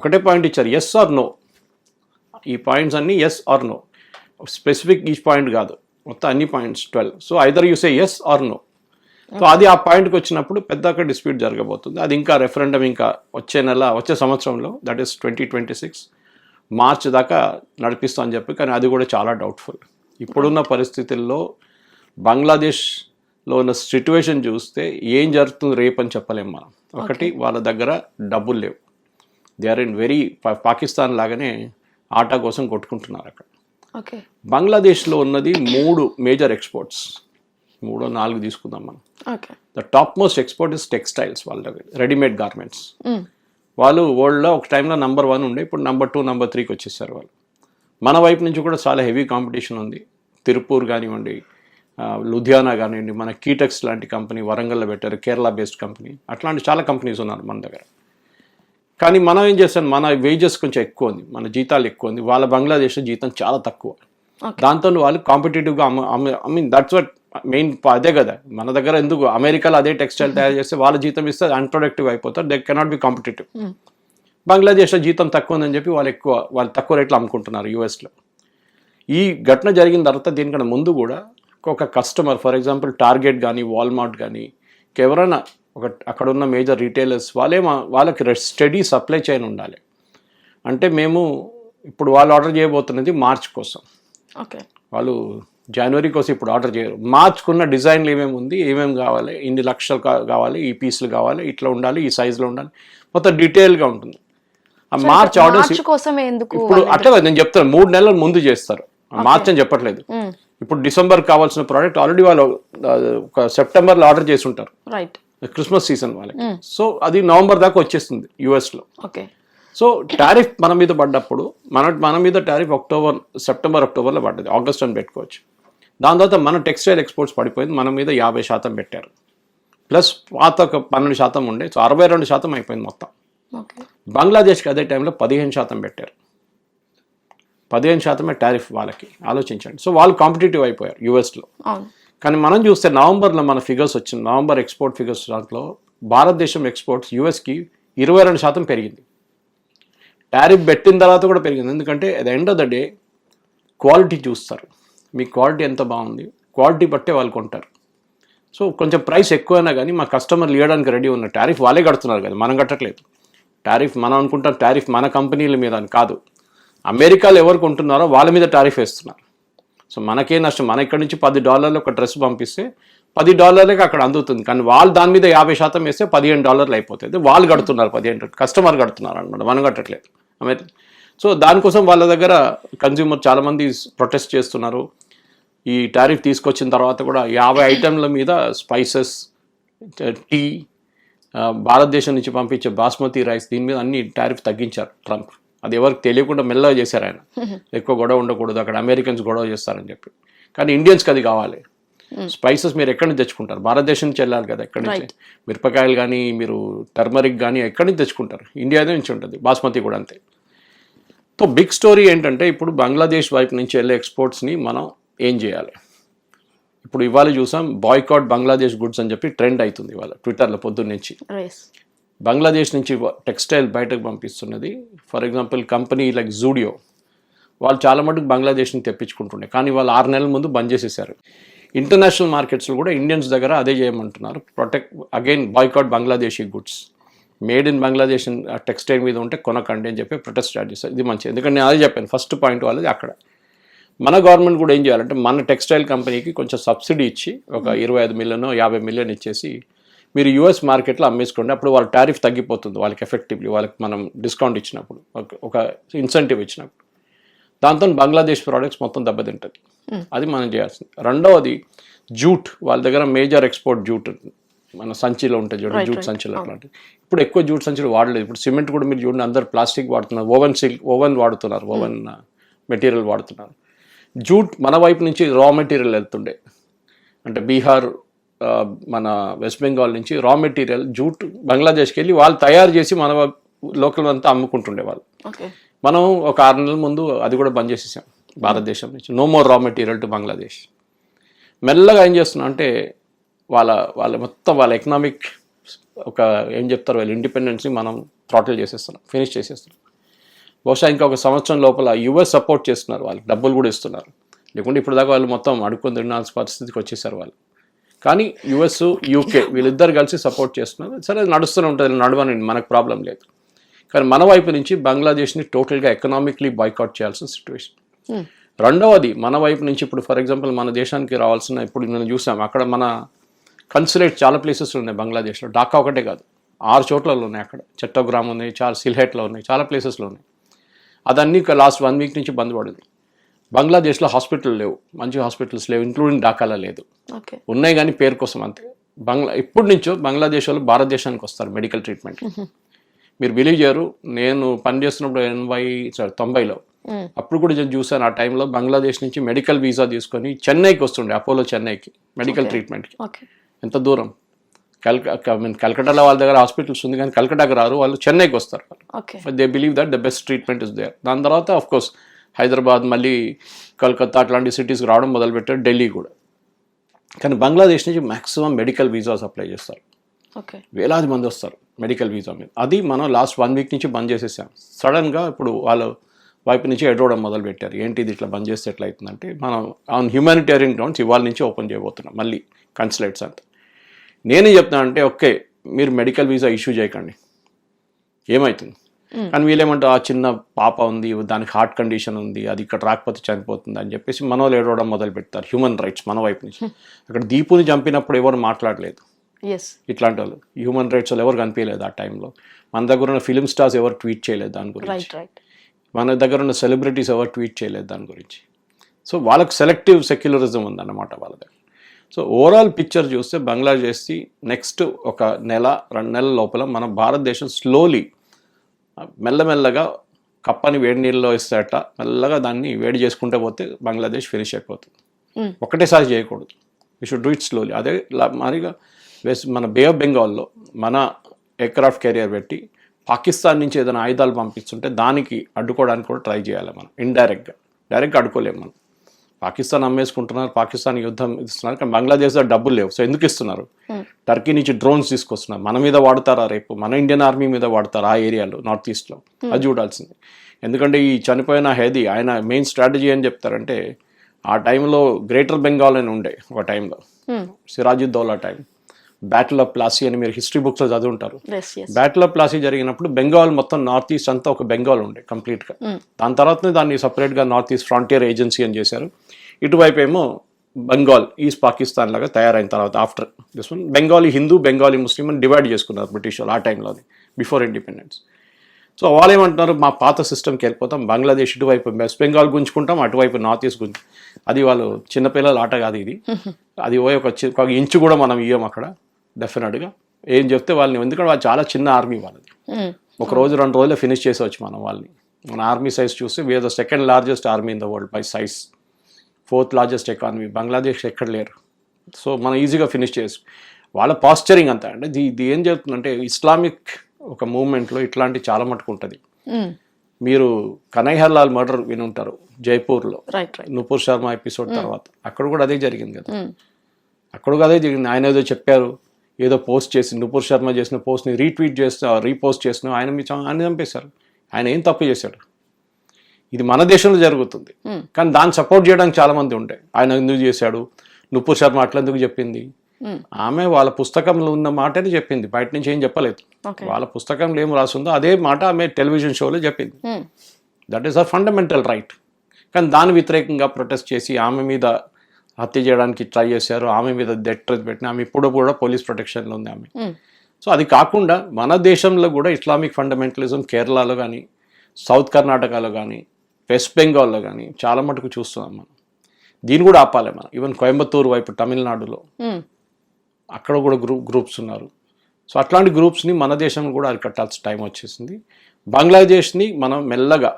ఒకటే పాయింట్ ఇచ్చారు, ఎస్ ఆర్ నో. ఈ పాయింట్స్ అన్ని ఎస్ ఆర్ నో, స్పెసిఫిక్ ఈ పాయింట్ కాదు, మొత్తం అన్ని points 12. So either you say yes or no. So అది ఆ పాయింట్కి వచ్చినప్పుడు పెద్ద డిస్ప్యూట్ జరగబోతుంది. అది ఇంకా రెఫరెండం ఇంకా వచ్చే సంవత్సరంలో, దట్ ఈస్ 2026 మార్చ్ దాకా నడిపిస్తాం అని చెప్పి. కానీ అది కూడా చాలా డౌట్ఫుల్. ఇప్పుడున్న పరిస్థితుల్లో బంగ్లాదేశ్లో ఉన్న సిచ్యువేషన్ చూస్తే ఏం జరుగుతుంది రేపు అని చెప్పలేము మనం. ఒకటి, వాళ్ళ దగ్గర డబ్బులు లేవు. They are in very Pakistan లాగానే ఆటా కోసం కొట్టుకుంటున్నారు అక్కడ. బంగ్లాదేశ్లో ఉన్నది 3 మేజర్ ఎక్స్పోర్ట్స్, 3-4 తీసుకుందాం మనం. The top most export is textiles. వాళ్ళ దగ్గర రెడీమేడ్ గార్మెంట్స్. వాళ్ళు వరల్డ్లో ఒక టైంలో నెంబర్ 1 ఉండే, ఇప్పుడు నెంబర్ 2, నెంబర్ 3కి వచ్చేసారు వాళ్ళు. మన వైపు నుంచి కూడా చాలా హెవీ కాంపిటీషన్ ఉంది. తిరుపూర్ కానివ్వండి, లుధియానా కానివ్వండి, మన కీటెక్స్ లాంటి కంపెనీ వరంగల్లో పెట్టారు, కేరళ బేస్డ్ కంపెనీ. అట్లాంటి చాలా కంపెనీస్ ఉన్నారు మన దగ్గర. కానీ మనం ఏం చేస్తాం, మన వేజెస్ కొంచెం ఎక్కువ ఉంది, మన జీతాలు ఎక్కువ ఉంది. వాళ్ళ బంగ్లాదేశ్ జీతం చాలా తక్కువ. దాంతో వాళ్ళు కాంపిటేటివ్గా I mean that's what main. అదే కదా మన దగ్గర ఎందుకు అమెరికాలో అదే టెక్స్టైల్ తయారు చేస్తే వాళ్ళ జీతం ఇస్తే అన్ప్రొడక్టివ్ అయిపోతారు, దే కెనాట్ బి కాంపిటేటివ్. బంగ్లాదేశ్లో జీతం తక్కువ ఉందని చెప్పి వాళ్ళు తక్కువ రేట్లో అమ్ముకుంటున్నారు యూఎస్లో. ఈ ఘటన జరిగిన తర్వాత దీనికన్నా ముందు కూడా ఒక కస్టమర్, ఫర్ ఎగ్జాంపుల్ టార్గెట్ కానీ వాల్మార్ట్ కానీ ఎవరైనా అక్కడ ఉన్న మేజర్ రీటైలర్స్ వాళ్ళకి స్టడీ సప్లై చైన్ ఉండాలి. అంటే మేము ఇప్పుడు వాళ్ళు ఆర్డర్ చేయబోతున్నది మార్చ్ కోసం, వాళ్ళు జనవరి కోసం ఇప్పుడు ఆర్డర్ చేయరు. మార్చుకున్న డిజైన్లు ఏమేమి ఉంది, ఏమేమి కావాలి, ఇన్ని లక్షలు కావాలి, ఈ పీసులు కావాలి, ఇట్లా ఉండాలి, ఈ సైజులో ఉండాలి, మొత్తం డీటెయిల్గా ఉంటుంది. ఆ మార్చ్ ఆర్డర్స్ ఇప్పుడు అట్లా నేను చెప్తాను, 3 నెలల ముందు చేస్తారు. మార్చ్ అని చెప్పట్లేదు. ఇప్పుడు డిసెంబర్ కావాల్సిన ప్రోడక్ట్ ఆల్రెడీ వాళ్ళు ఒక సెప్టెంబర్లో ఆర్డర్ చేసి ఉంటారు, క్రిస్మస్ సీజన్ వాళ్ళకి. సో అది నవంబర్ దాకా వచ్చేస్తుంది యుఎస్లో. సో టారిఫ్ మన మీద పడ్డప్పుడు మన మీద టారిఫ్ సెప్టెంబర్ అక్టోబర్లో పడ్డది, ఆగస్ట్ అని పెట్టుకోవచ్చు. దాని తర్వాత మన టెక్స్టైల్ ఎక్స్పోర్ట్స్ పడిపోయింది, మన మీద 50% పెట్టారు. ప్లస్ పాత ఒక 12% ఉండే, సో 62% అయిపోయింది మొత్తం. బంగ్లాదేశ్కి అదే టైంలో 15% పెట్టారు. 15% టారిఫ్ వాళ్ళకి, ఆలోచించండి. సో వాళ్ళు కాంపిటేటివ్ అయిపోయారు యూఎస్లో. కానీ మనం చూస్తే నవంబర్లో మన ఫిగర్స్ వచ్చింది, నవంబర్ ఎక్స్పోర్ట్ ఫిగర్స్, దాంట్లో భారతదేశం ఎక్స్పోర్ట్స్ యూఎస్కి 22% పెరిగింది. టారిఫ్ పెట్టిన తర్వాత కూడా పెరిగింది. ఎందుకంటే at the end of the day quality చూస్తారు, మీ క్వాలిటీ ఎంత బాగుంది, క్వాలిటీ బట్టే వాళ్ళు కొంటారు. సో కొంచెం ప్రైస్ ఎక్కువైనా కానీ మా కస్టమర్లు ఇవ్వడానికి రెడీ ఉన్న టారిఫ్ వాళ్ళే కడుతున్నారు కదా, మనం కట్టట్లేదు. టారిఫ్ మనం అనుకుంటాం టారిఫ్ మన కంపెనీల మీద అని కాదు, అమెరికాలో ఎవరు కొంటున్నారో వాళ్ళ మీద టారిఫ్ వేస్తున్నారు. సో మనకే నష్టం. మన ఇక్కడ నుంచి $10 ఒక డ్రెస్ పంపిస్తే $10 అక్కడ అందుతుంది, కానీ వాళ్ళు దాని మీద 50% వేస్తే $15 అయిపోతుంది. వాళ్ళు కడుతున్నారు 15, కస్టమర్ కడుతున్నారు అనమాట, మనం కట్టట్లేదు. సో దానికోసం వాళ్ళ దగ్గర కన్జ్యూమర్ చాలామంది ప్రొటెస్ట్ చేస్తున్నారు. ఈ టారిఫ్ తీసుకొచ్చిన తర్వాత కూడా 50 ఐటెంల మీద స్పైసెస్, టీ, భారతదేశం నుంచి పంపించే బాస్మతి రైస్, దీని మీద అన్ని టారిఫ్ తగ్గించారు ట్రంప్. అది ఎవరికి తెలియకుండా మెల్లగా చేశారు ఆయన, ఎక్కువ గొడవ ఉండకూడదు అక్కడ, అమెరికన్స్ గొడవ చేస్తారని చెప్పి. కానీ ఇండియన్స్కి అది కావాలి. స్పైసెస్ మీరు ఎక్కడి నుంచి తెచ్చుకుంటారు, భారతదేశం నుంచి వెళ్ళాలి కదా, ఎక్కడి నుంచి మిరపకాయలు కానీ మీరు టర్మరిక్ కానీ ఎక్కడి నుంచి తెచ్చుకుంటారు, ఇండియా నుంచి ఉంటుంది. బాస్మతి కూడా అంతే. సో బిగ్ స్టోరీ ఏంటంటే ఇప్పుడు బంగ్లాదేశ్ వైపు నుంచి వెళ్ళే ఎక్స్పోర్ట్స్ని మనం ఏం చేయాలి. ఇప్పుడు ఇవాళ చూసాం బాయ్కాట్ బంగ్లాదేశ్ గుడ్స్ అని చెప్పి ట్రెండ్ అవుతుంది ఇవాళ ట్విట్టర్లో పొద్దున్న నుంచి. బంగ్లాదేశ్ నుంచి టెక్స్టైల్ బయటకు పంపిస్తున్నది. For example company like Zudio, వాళ్ళు చాలా మటుకు బంగ్లాదేశ్ నుంచి తెప్పించుకుంటుండే, కానీ వాళ్ళు 6 నెలల ముందు బంద్ చేసేసారు. ఇంటర్నేషనల్ మార్కెట్స్లో కూడా ఇండియన్స్ దగ్గర అదే చేయమంటున్నారు, again boycott Bangladeshi goods, made in Bangladesh textile మీద ఉంటే కొనకండి అని చెప్పి ప్రొటెస్ట్ స్టార్ట్ చేస్తారు. ఇది మంచిది, ఎందుకంటే నేను అదే చెప్పాను, ఫస్ట్ పాయింట్ వాళ్ళది అక్కడ. మన గవర్నమెంట్ కూడా ఏం చేయాలంటే మన టెక్స్టైల్ కంపెనీకి కొంచెం సబ్సిడీ ఇచ్చి ఒక 25 మిలియన్ 50 మిలియన్ ఇచ్చేసి మీరు యూఎస్ మార్కెట్లో అమ్మేసుకోండి. అప్పుడు వాళ్ళ టారిఫ్ తగ్గిపోతుంది వాళ్ళకి ఎఫెక్టివ్లీ, వాళ్ళకి మనం డిస్కౌంట్ ఇచ్చినప్పుడు, ఒక ఇన్సెంటివ్ ఇచ్చినప్పుడు. దాంతో బంగ్లాదేశ్ ప్రోడక్ట్స్ మొత్తం దెబ్బతింటుంది. అది మనం చేయాల్సింది. రెండవది జూట్, వాళ్ళ దగ్గర మేజర్ ఎక్స్పోర్ట్ జూట్ మన సంచిలో ఉంటుంది చూడండి, జూట్ సంచులు అట్లాంటివి. ఇప్పుడు ఎక్కువ జూట్ సంచులు వాడలేదు. ఇప్పుడు సిమెంట్ కూడా మీరు చూడండి, అందరు ప్లాస్టిక్ వాడుతున్నారు, ఓవెన్ వాడుతున్నారు, ఓవెన్ మెటీరియల్ వాడుతున్నారు. జూట్ మన వైపు నుంచి రా మెటీరియల్ వెళ్తుండే, అంటే బీహార్ మన వెస్ట్ బెంగాల్ నుంచి రా మెటీరియల్ జూట్ బంగ్లాదేశ్కి వెళ్ళి వాళ్ళు తయారు చేసి మన లోకల్ అంతా అమ్ముకుంటుండే వాళ్ళు. మనం ఒక 6 నెలల ముందు అది కూడా బంద్ చేసేసాం భారతదేశం నుంచి. No more raw material to Bangladesh. మెల్లగా ఏం చేస్తున్నాం అంటే వాళ్ళ మొత్తం వాళ్ళ ఎకనామిక్ ఒక ఏం చెప్తారు వాళ్ళ ఇండిపెండెన్స్ని మనం థ్రాటిల్ చేసేస్తున్నాం, ఫినిష్ చేసేస్తున్నాం. బహుశా ఇంకా ఒక సంవత్సరం లోపల యుఎస్ సపోర్ట్ చేస్తున్నారు, వాళ్ళకి డబ్బులు కూడా ఇస్తున్నారు. లేకుంటే ఇప్పుడు దాకా వాళ్ళు మొత్తం అడుక్కొని తినాల్సిన పరిస్థితికి వచ్చేసారు వాళ్ళు. కానీ యుఎస్ యూకే వీళ్ళిద్దరు కలిసి సపోర్ట్ చేస్తున్నారు. సరే అది నడుస్తూనే ఉంటుంది, నడవనండి, మనకు ప్రాబ్లం లేదు. కానీ మన వైపు నుంచి బంగ్లాదేశ్ని టోటల్గా ఎకనామిక్లీ బాయ్కాట్ చేయాల్సిన సిచ్యువేషన్. రెండవది మన వైపు నుంచి ఇప్పుడు ఫర్ ఎగ్జాంపుల్ మన దేశానికి రావాల్సిన, ఇప్పుడు నేను చూసాం అక్కడ మన కన్సులేట్ చాలా ప్లేసెస్లో ఉన్నాయి బంగ్లాదేశ్లో. ఢాకా ఒకటే కాదు, 6 చోట్లలో ఉన్నాయి. అక్కడ చట్టోగ్రామ్ ఉన్నాయి, చాలా సిల్హెట్లో ఉన్నాయి, చాలా ప్లేసెస్లో ఉన్నాయి. అదన్నీ లాస్ట్ 1 వీక్ నుంచి బంద్ పడింది. బంగ్లాదేశ్లో హాస్పిటల్ లేవు, మంచి హాస్పిటల్స్ లేవు, ఇంక్లూడింగ్ ఢాకాలో లేదు. ఉన్నాయి కానీ పేరు కోసం అంతే. ఇప్పటి నుంచో బంగ్లాదేశ్ వాళ్ళు భారతదేశానికి వస్తారు మెడికల్ ట్రీట్మెంట్. మీరు బిలీవ్ చేయరు, నేను పనిచేస్తున్నప్పుడు 90లో అప్పుడు కూడా నేను చూసాను. ఆ టైంలో బంగ్లాదేశ్ నుంచి మెడికల్ వీసా తీసుకొని చెన్నైకి వస్తుండే, అపోలో చెన్నైకి మెడికల్ ట్రీట్మెంట్కి. ఎంత దూరం, కల్కటాలో వాళ్ళ దగ్గర హాస్పిటల్స్ ఉంది కానీ కల్కటాకి రారు, వాళ్ళు చెన్నైకి వస్తారు. They believe that the best treatment is there. దాని తర్వాత ఆఫ్ కోర్స్ హైదరాబాద్, మళ్ళీ కలకత్తా అట్లాంటి సిటీస్కి రావడం మొదలుపెట్టారు, ఢిల్లీ కూడా. కానీ బంగ్లాదేశ్ నుంచి మ్యాక్సిమం మెడికల్ వీసాస్ అప్లై చేస్తారు, వేలాది మంది వస్తారు మెడికల్ వీసా మీద. అది మనం లాస్ట్ 1 వీక్ నుంచి బంద్ చేసేసాం. సడన్గా ఇప్పుడు వాళ్ళు వైపు నుంచి ఎడవడం మొదలుపెట్టారు. ఏంటి ఇది ఇట్లా బంద్ చేస్తే ఎట్లా అవుతుందంటే, మనం ఆన్ హ్యూమానిటేరియన్ గ్రౌండ్స్ ఇవాళ నుంచి ఓపెన్ చేయబోతున్నాం మళ్ళీ కన్సులేట్స్ అంతా. నేనే చెప్తాను అంటే, ఓకే మీరు మెడికల్ వీసా ఇష్యూ చేయకండి, ఏమవుతుంది. కానీ వీళ్ళేమంటారు, ఆ చిన్న పాప ఉంది, దానికి హార్ట్ కండిషన్ ఉంది, అది ఇక్కడ రాకపోతే చనిపోతుంది అని చెప్పేసి మన వాళ్ళు ఏడవడం మొదలు పెడతారు. హ్యూమన్ రైట్స్ మన వైపు నుంచి. అక్కడ దీపుని చంపినప్పుడు ఎవరు మాట్లాడలేదు, ఇట్లాంటి వాళ్ళు హ్యూమన్ రైట్స్ వాళ్ళు ఎవరు కనిపించలేదు ఆ టైంలో. మన దగ్గర ఉన్న ఫిలిం స్టార్స్ ఎవరు ట్వీట్ చేయలేదు దాని గురించి, మన దగ్గర ఉన్న సెలబ్రిటీస్ ఎవరు ట్వీట్ చేయలేదు దాని గురించి. సో వాళ్ళకి సెలెక్టివ్ సెక్యులరిజం ఉందన్నమాట వాళ్ళ దగ్గర. సో ఓవరాల్ పిక్చర్ చూస్తే బంగ్లాదేశ్కి నెక్స్ట్ ఒక 1-2 నెలల లోపల మన భారతదేశం స్లోలీ మెల్లమెల్లగా కప్పని వేడి నీళ్ళలో ఇస్తాట, మెల్లగా దాన్ని వేడి చేసుకుంటే పోతే బంగ్లాదేశ్ ఫినిష్ అయిపోతుంది. ఒకటేసారి చేయకూడదు, we should do it slowly. అదే మరిగా మన బే ఆఫ్ బెంగాల్లో మన ఎయిర్క్రాఫ్ట్ కెరియర్ పెట్టి పాకిస్తాన్ నుంచి ఏదైనా ఆయుధాలు పంపిస్తుంటే దానికి అడ్డుకోవడానికి కూడా ట్రై చేయాలి మనం. డైరెక్ట్గా అడ్డుకోలేము మనం. పాకిస్తాన్ అమ్మేసుకుంటున్నారు, పాకిస్తాన్ యుద్ధం ఇస్తున్నారు, కానీ బంగ్లాదేశ్లో డబ్బులు లేవు. సో ఎందుకు ఇస్తున్నారు? టర్కీ నుంచి డ్రోన్స్ తీసుకొస్తున్నారు. మన మీద వాడతారా రేపు? మన ఇండియన్ ఆర్మీ మీద వాడతారా ఆ ఏరియాలో, నార్త్ ఈస్ట్లో? అది చూడాల్సింది. ఎందుకంటే ఈ చనిపోయిన హేదీ ఆయన మెయిన్ స్ట్రాటజీ అని చెప్తారంటే, ఆ టైంలో గ్రేటర్ బెంగాల్ అని ఉండే ఒక టైంలో, Siraj-ud-Daulah time, battle of Plassey అని మీరు హిస్టరీ బుక్స్లో చదివి ఉంటారు. బ్యాటిల్ ఆఫ్ ప్లాసీ జరిగినప్పుడు బెంగాల్ మొత్తం నార్త్ ఈస్ట్ అంతా ఒక బెంగాల్ ఉండే కంప్లీట్గా. దాని తర్వాతనే దాన్ని సపరేట్గా నార్త్ ఈస్ట్ ఫ్రాంటియర్ ఏజెన్సీ అని చేశారు. ఇటువైపు ఏమో బెంగాల్ ఈస్ట్ పాకిస్తాన్ లాగా తయారైన తర్వాత after this one Bengali Hindu, Bengali Muslim అని డివైడ్ చేసుకున్నారు బ్రిటిష్ వాళ్ళు ఆ టైంలోనే, బిఫోర్ ఇండిపెండెన్స్. సో వాళ్ళు ఏమంటున్నారు, మా పాత సిస్టమ్కి వెళ్ళిపోతాం, బంగ్లాదేశ్ ఇటువైపు వెస్ట్ బెంగాల్ గుంజుకుంటాం, అటువైపు నార్త్ ఈస్ట్ గుంజు. అది వాళ్ళు చిన్నపిల్లల ఆట కాదు ఇది. అది పోయి ఒక ఇంచు కూడా మనం ఇయ్యం అక్కడ డెఫినెట్గా. ఏం చెప్తే వాళ్ళని, ఎందుకంటే వాళ్ళు చాలా చిన్న ఆర్మీ వాళ్ళది. ఒక రోజు 2 రోజుల్లో ఫినిష్ చేసేవచ్చు మనం వాళ్ళని. మన ఆర్మీ సైజ్ చూస్తే we're the second largest army in the world by size, 4th largest economy. Bangladesh ఎక్కడ లేరు. సో మనం ఈజీగా ఫినిష్ చేయొచ్చు. వాళ్ళ పాస్చరింగ్ అంతా అంటే ఇది ఏం చెప్తుందంటే, ఇస్లామిక్ ఒక మూవ్మెంట్లో ఇట్లాంటి చాలా మటుకు ఉంటుంది. మీరు కనైహర్ లాల్ మర్డర్ విని ఉంటారు జైపూర్లో, నుపూర్ శర్మ ఎపిసోడ్ తర్వాత. అక్కడ కూడా అదే జరిగింది కదా, అక్కడ కూడా అదే జరిగింది. ఆయన ఏదో చెప్పారు, ఏదో పోస్ట్ చేసి, నుపూర్ శర్మ చేసిన పోస్ట్ని రీపోస్ట్ చేసిన ఆయన చంపేశారు. ఆయన ఏం తప్పు చేశాడు? ఇది మన దేశంలో జరుగుతుంది, కానీ దాన్ని సపోర్ట్ చేయడానికి చాలా మంది ఉంటాయి. ఆయన ఎందుకు చేశాడు, నుపూర్ శర్మ అట్లా ఎందుకు చెప్పింది? ఆమె వాళ్ళ పుస్తకంలో ఉన్న మాటని చెప్పింది, బయట నుంచి ఏం చెప్పలేదు. వాళ్ళ పుస్తకంలో ఏం రాసిందో అదే మాట ఆమె టెలివిజన్ షోలో చెప్పింది. That is a fundamental right. కానీ దాని వ్యతిరేకంగా ప్రొటెస్ట్ చేసి ఆమె మీద హత్య చేయడానికి ట్రై చేశారు. ఆమె మీద డెత్ థ్రెట్ పెట్టిన, ఆమె ఇప్పుడు కూడా పోలీస్ ప్రొటెక్షన్లో ఉంది ఆమె. సో అది కాకుండా మన దేశంలో కూడా ఇస్లామిక్ ఫండమెంటలిజం కేరళలో కానీ, సౌత్ కర్ణాటకలో కానీ, వెస్ట్ బెంగాల్లో కానీ చాలా మటుకు చూస్తున్నాం మనం. దీన్ని కూడా ఆపాలి మనం. ఈవెన్ కోయంబత్తూరు వైపు తమిళనాడులో అక్కడ కూడా గ్రూప్స్ ఉన్నారు. సో అట్లాంటి గ్రూప్స్ని మన దేశంలో కూడా అరికట్టాల్సిన టైం వచ్చేసింది. బంగ్లాదేశ్ని మనం మెల్లగా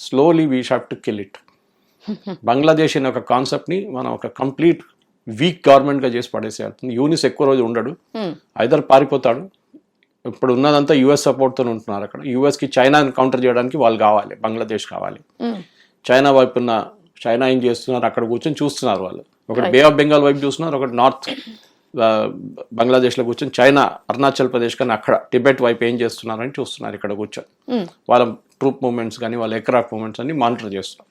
slowly we have to kill it. Bangladesh అనే ఒక కాన్సెప్ట్ని మనం ఒక కంప్లీట్ వీక్ గవర్నమెంట్గా చేసి పడేసేయాల్సింది. యూనిస్ ఎక్కువ రోజు ఉండడు, ఐదర్ పారిపోతాడు. ఇప్పుడు ఉన్నదంతా యూఎస్ సపోర్ట్తో ఉంటున్నారు అక్కడ. యూఎస్కి చైనాని కౌంటర్ చేయడానికి వాళ్ళు కావాలి, బంగ్లాదేశ్ కావాలి. చైనా వైపు ఉన్న చైనా ఏం చేస్తున్నారు అక్కడ కూర్చొని చూస్తున్నారు వాళ్ళు. ఒకటి బే ఆఫ్ బెంగాల్ వైపు చూస్తున్నారు, ఒకటి నార్త్ బంగ్లాదేశ్లో కూర్చొని చైనా అరుణాచల్ ప్రదేశ్ కానీ అక్కడ టిబెట్ వైపు ఏం చేస్తున్నారని చూస్తున్నారు ఇక్కడ కూర్చొని. వాళ్ళ ట్రూప్ మూవ్మెంట్స్ కానీ వాళ్ళ ఎయిర్క్రాఫ్ట్ మూవ్మెంట్స్ అన్ని మానిటర్ చేస్తున్నారు.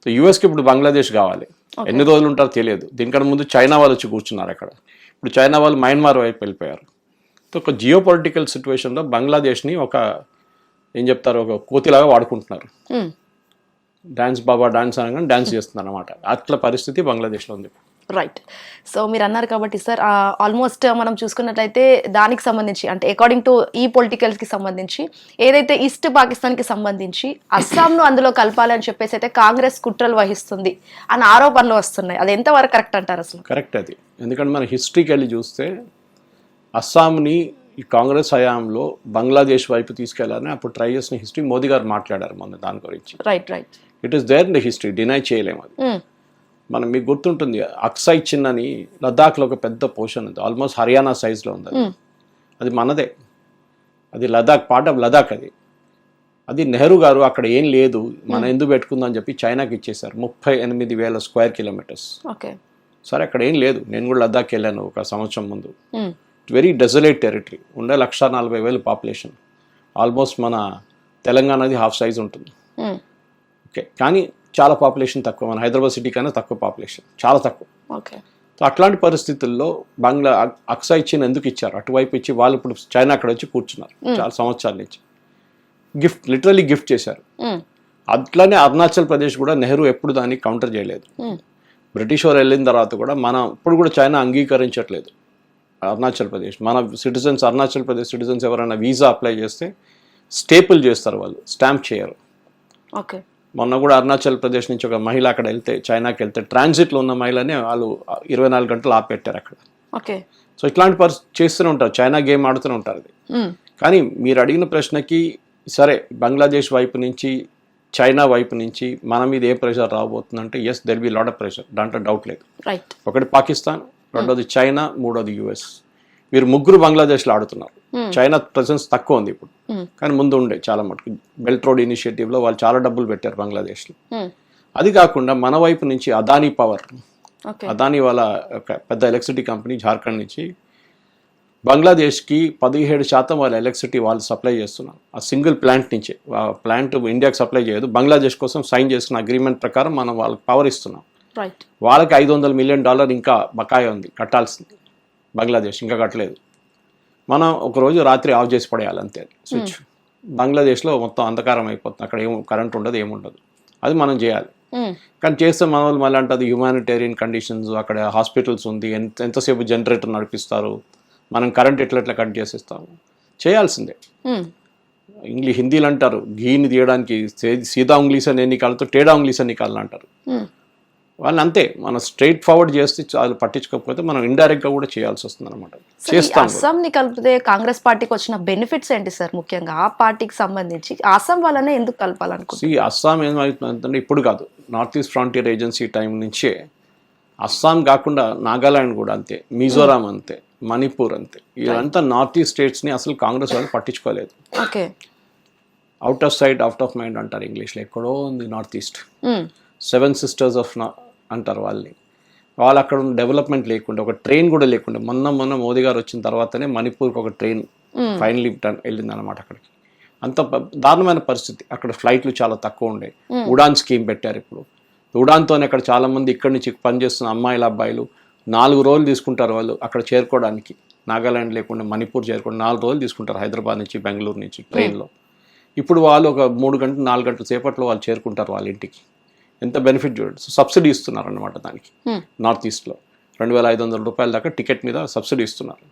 సో యూఎస్కి ఇప్పుడు బంగ్లాదేశ్ కావాలి. ఎన్ని రోజులు ఉంటారో తెలియదు. దీనికన్నా ముందు చైనా వాళ్ళు వచ్చి కూర్చున్నారు అక్కడ. ఇప్పుడు చైనా వాళ్ళు మయన్మార్ వైపు వెళ్ళిపోయారు. సో ఒక జియో పొలిటికల్ సిచ్యువేషన్లో బంగ్లాదేశ్ని ఒక ఏం చెప్తారు, ఒక కోతిలాగా వాడుకుంటున్నారు. డాన్స్ బాబా డాన్స్ అనగానే డాన్స్ చేస్తున్నారు అనమాట. అట్లా పరిస్థితి బంగ్లాదేశ్లో ఉంది. రైట్. సో మీరు అన్నారు కాబట్టి సార్, ఆల్మోస్ట్ మనం చూసుకున్నట్లయితే దానికి సంబంధించి అంటే అకార్డింగ్ టు ఈ పొలిటికల్స్కి సంబంధించి ఏదైతే ఈస్ట్ పాకిస్తాన్కి సంబంధించి అస్సాంను అందులో కలపాలని చెప్పేసి అయితే కాంగ్రెస్ కుట్రలు వహిస్తుంది అన్న ఆరోపణలు వస్తున్నాయి. అది ఎంతవరకు కరెక్ట్ అంటారు అసలు? కరెక్ట్ అది. ఎందుకంటే మన హిస్టరీకి వెళ్ళి చూస్తే అస్సాంని ఈ కాంగ్రెస్ హయాంలో బంగ్లాదేశ్ వైపు తీసుకెళ్లాలని అప్పుడు ట్రై చేసిన హిస్టరీ మోదీ గారు మాట్లాడారు మొన్న దాని గురించి. Right right. It is there in the history, deny చేయలేము అది. మనం మీకు గుర్తుంటుంది అక్సై చిన్ అని లద్దాఖ్లో ఒక పెద్ద పోర్షన్ ఉంది, ఆల్మోస్ట్ హర్యానా సైజ్లో ఉంది. అది మనదే, అది లదాఖ్, పార్ట్ ఆఫ్ లదాఖ్ అది. అది నెహ్రూ గారు అక్కడ ఏం లేదు మనం ఎందుకు పెట్టుకుందాం అని చెప్పి చైనాకి ఇచ్చేశారు. 38,000 స్క్వేర్ కిలోమీటర్స్. సరే అక్కడ ఏం లేదు. నేను కూడా లద్దాఖ్ వెళ్ళాను ఒక సంవత్సరం ముందు. వెరీ డెజలేట్ టెరిటరీ, ఉండే 140,000 పాపులేషన్. ఆల్మోస్ట్ మన తెలంగాణది హాఫ్ సైజ్ ఉంటుంది. ఓకే, కానీ చాలా పాపులేషన్ తక్కువ. మన హైదరాబాద్ సిటీ కన్నా తక్కువ పాపులేషన్, చాలా తక్కువ. సో అట్లాంటి పరిస్థితుల్లో అక్సై చిన్ ఎందుకు ఇచ్చారు అటువైపు ఇచ్చి వాళ్ళు ఇప్పుడు చైనా అక్కడ వచ్చి కూర్చున్నారు చాలా సంవత్సరాల నుంచి. గిఫ్ట్, లిటరలీ గిఫ్ట్ చేశారు. అట్లానే అరుణాచల్ ప్రదేశ్ కూడా నెహ్రూ ఎప్పుడు దాన్ని కౌంటర్ చేయలేదు. బ్రిటిష్ వారు వెళ్ళిన తర్వాత కూడా మనం ఇప్పుడు కూడా చైనా అంగీకరించట్లేదు అరుణాచల్ ప్రదేశ్. మన సిటిజన్స్, అరుణాచల్ ప్రదేశ్ సిటిజన్స్ ఎవరైనా వీసా అప్లై చేస్తే స్టేపుల్ చేస్తారు, వాళ్ళు స్టాంప్ చేయరు. ఓకే. మొన్న కూడా అరుణాచల్ ప్రదేశ్ నుంచి ఒక మహిళ అక్కడ వెళ్తే, చైనాకి వెళ్తే ట్రాన్సిట్లో ఉన్న మహిళనే వాళ్ళు 24 గంటలు ఆపెట్టారు అక్కడ. ఓకే. సో ఇట్లాంటి చేస్తూనే ఉంటారు, చైనా గేమ్ ఆడుతూనే ఉంటారు అది. కానీ మీరు అడిగిన ప్రశ్నకి సరే, బంగ్లాదేశ్ వైపు నుంచి చైనా వైపు నుంచి మన మీద ఏ ప్రెషర్ రాబోతుందంటే yes, there be lot of pressure, దాంట్లో డౌట్ లేదు. ఒకటి పాకిస్తాన్, రెండోది చైనా, మూడోది యుఎస్. వీరు ముగ్గురు బంగ్లాదేశ్లో ఆడుతున్నారు. చైనా ప్రెసెన్స్ తక్కువ ఉంది ఇప్పుడు, కానీ ముందు ఉండే చాలా మటుకు. బెల్ట్ రోడ్ ఇనిషియేటివ్లో వాళ్ళు చాలా డబ్బులు పెట్టారు బంగ్లాదేశ్లో. అది కాకుండా మన వైపు నుంచి అదానీ పవర్, అదానీ వాళ్ళ ఒక పెద్ద ఎలక్ట్రిసిటీ కంపెనీ జార్ఖండ్ నుంచి బంగ్లాదేశ్కి 17% వాళ్ళ ఎలక్ట్రిసిటీ వాళ్ళు సప్లై చేస్తున్నారు. ఆ సింగిల్ ప్లాంట్ నుంచి. ఆ ప్లాంట్ ఇండియాకి సప్లై చేయదు, బంగ్లాదేశ్ కోసం సైన్ చేసుకున్న అగ్రిమెంట్ ప్రకారం మనం వాళ్ళకి పవర్ ఇస్తున్నాం. వాళ్ళకి $500 మిలియన్ ఇంకా బకాయి ఉంది కట్టాల్సింది. బంగ్లాదేశ్ ఇంకా కట్టలేదు. మనం ఒకరోజు రాత్రి ఆఫ్ చేసి పడేయాలి అంతే స్విచ్. బంగ్లాదేశ్లో మొత్తం అంధకారం అయిపోతుంది, అక్కడ ఏం కరెంట్ ఉండదు, ఏముండదు. అది మనం చేయాలి. కానీ చేస్తే మన వాళ్ళు మళ్ళీ అంటే అది హ్యూమానిటేరియన్ కండిషన్స్, అక్కడ హాస్పిటల్స్ ఉంది, ఎంతసేపు జనరేటర్ నడిపిస్తారు, మనం కరెంట్ ఎట్లా కట్ చేసేస్తాము. చేయాల్సిందే. హిందీలో అంటారు ఘీని తీయడానికి సీదా ఉంగ్లీస్ అని నికాలతో టేడా ఉంగ్లీస్ అని నికాలని అంటారు. వాళ్ళని అంతే, మనం స్ట్రైట్ ఫార్వర్డ్ చేస్తే చాలు, పట్టించుకోకపోతే మనం ఇండైరెక్ట్ గా కూడా చేయాల్సి వస్తుంది అనమాట. అస్సాంని కలిపితే కాంగ్రెస్ పార్టీకి వచ్చిన బెనిఫిట్స్ ఏంటి సార్? ముఖ్యంగా ఆ పార్టీకి సంబంధించి అస్సాం వాళ్ళనే ఎందుకు కలపాలనుకుంటున్నారు? అస్సాం ఏమవుతుందంటే ఇప్పుడు కాదు, north east frontier agency time నుంచే అస్సాం కాకుండా నాగాలాండ్ కూడా అంతే, మిజోరాం అంతే, మణిపూర్ అంతే. ఇదంతా నార్త్ ఈస్ట్ స్టేట్స్ని అసలు కాంగ్రెస్ వాళ్ళు పట్టించుకోలేదు. Out of sight out of mind అంటారు ఇంగ్లీష్లో. ఎక్కడో ఉంది నార్త్ ఈస్ట్. 7 సిస్టర్స్ ఆఫ్ అంటారు వాళ్ళని. వాళ్ళు అక్కడ డెవలప్మెంట్ లేకుండా, ఒక ట్రైన్ కూడా లేకుండా, మొన్న మోదీ గారు వచ్చిన తర్వాతనే మణిపూర్కి ఒక ట్రైన్ ఫైనలీ వెళ్ళింది అనమాట అక్కడికి. అంత దారుణమైన పరిస్థితి. అక్కడ ఫ్లైట్లు చాలా తక్కువ ఉండే. ఉడాన్ స్కీమ్ పెట్టారు ఇప్పుడు. ఉడాన్తోనే అక్కడ చాలా మంది ఇక్కడి నుంచి పనిచేస్తున్న అమ్మాయిలు అబ్బాయిలు 4 రోజులు తీసుకుంటారు వాళ్ళు అక్కడ చేరుకోవడానికి. నాగాలాండ్ లేకుండా మణిపూర్ చేరుకోవడం 4 రోజులు తీసుకుంటారు, హైదరాబాద్ నుంచి బెంగళూరు నుంచి ట్రైన్లో. ఇప్పుడు వాళ్ళు ఒక 3 గంటలు 4 గంటల సేపట్లో వాళ్ళు చేరుకుంటారు వాళ్ళ ఇంటికి. ఎంత బెనిఫిట్ చూడండి. సో సబ్సిడీ ఇస్తున్నారు అన్నమాట దానికి. నార్త్ ఈస్ట్లో $2,500 దాకా టికెట్ మీద సబ్సిడీ ఇస్తున్నారు.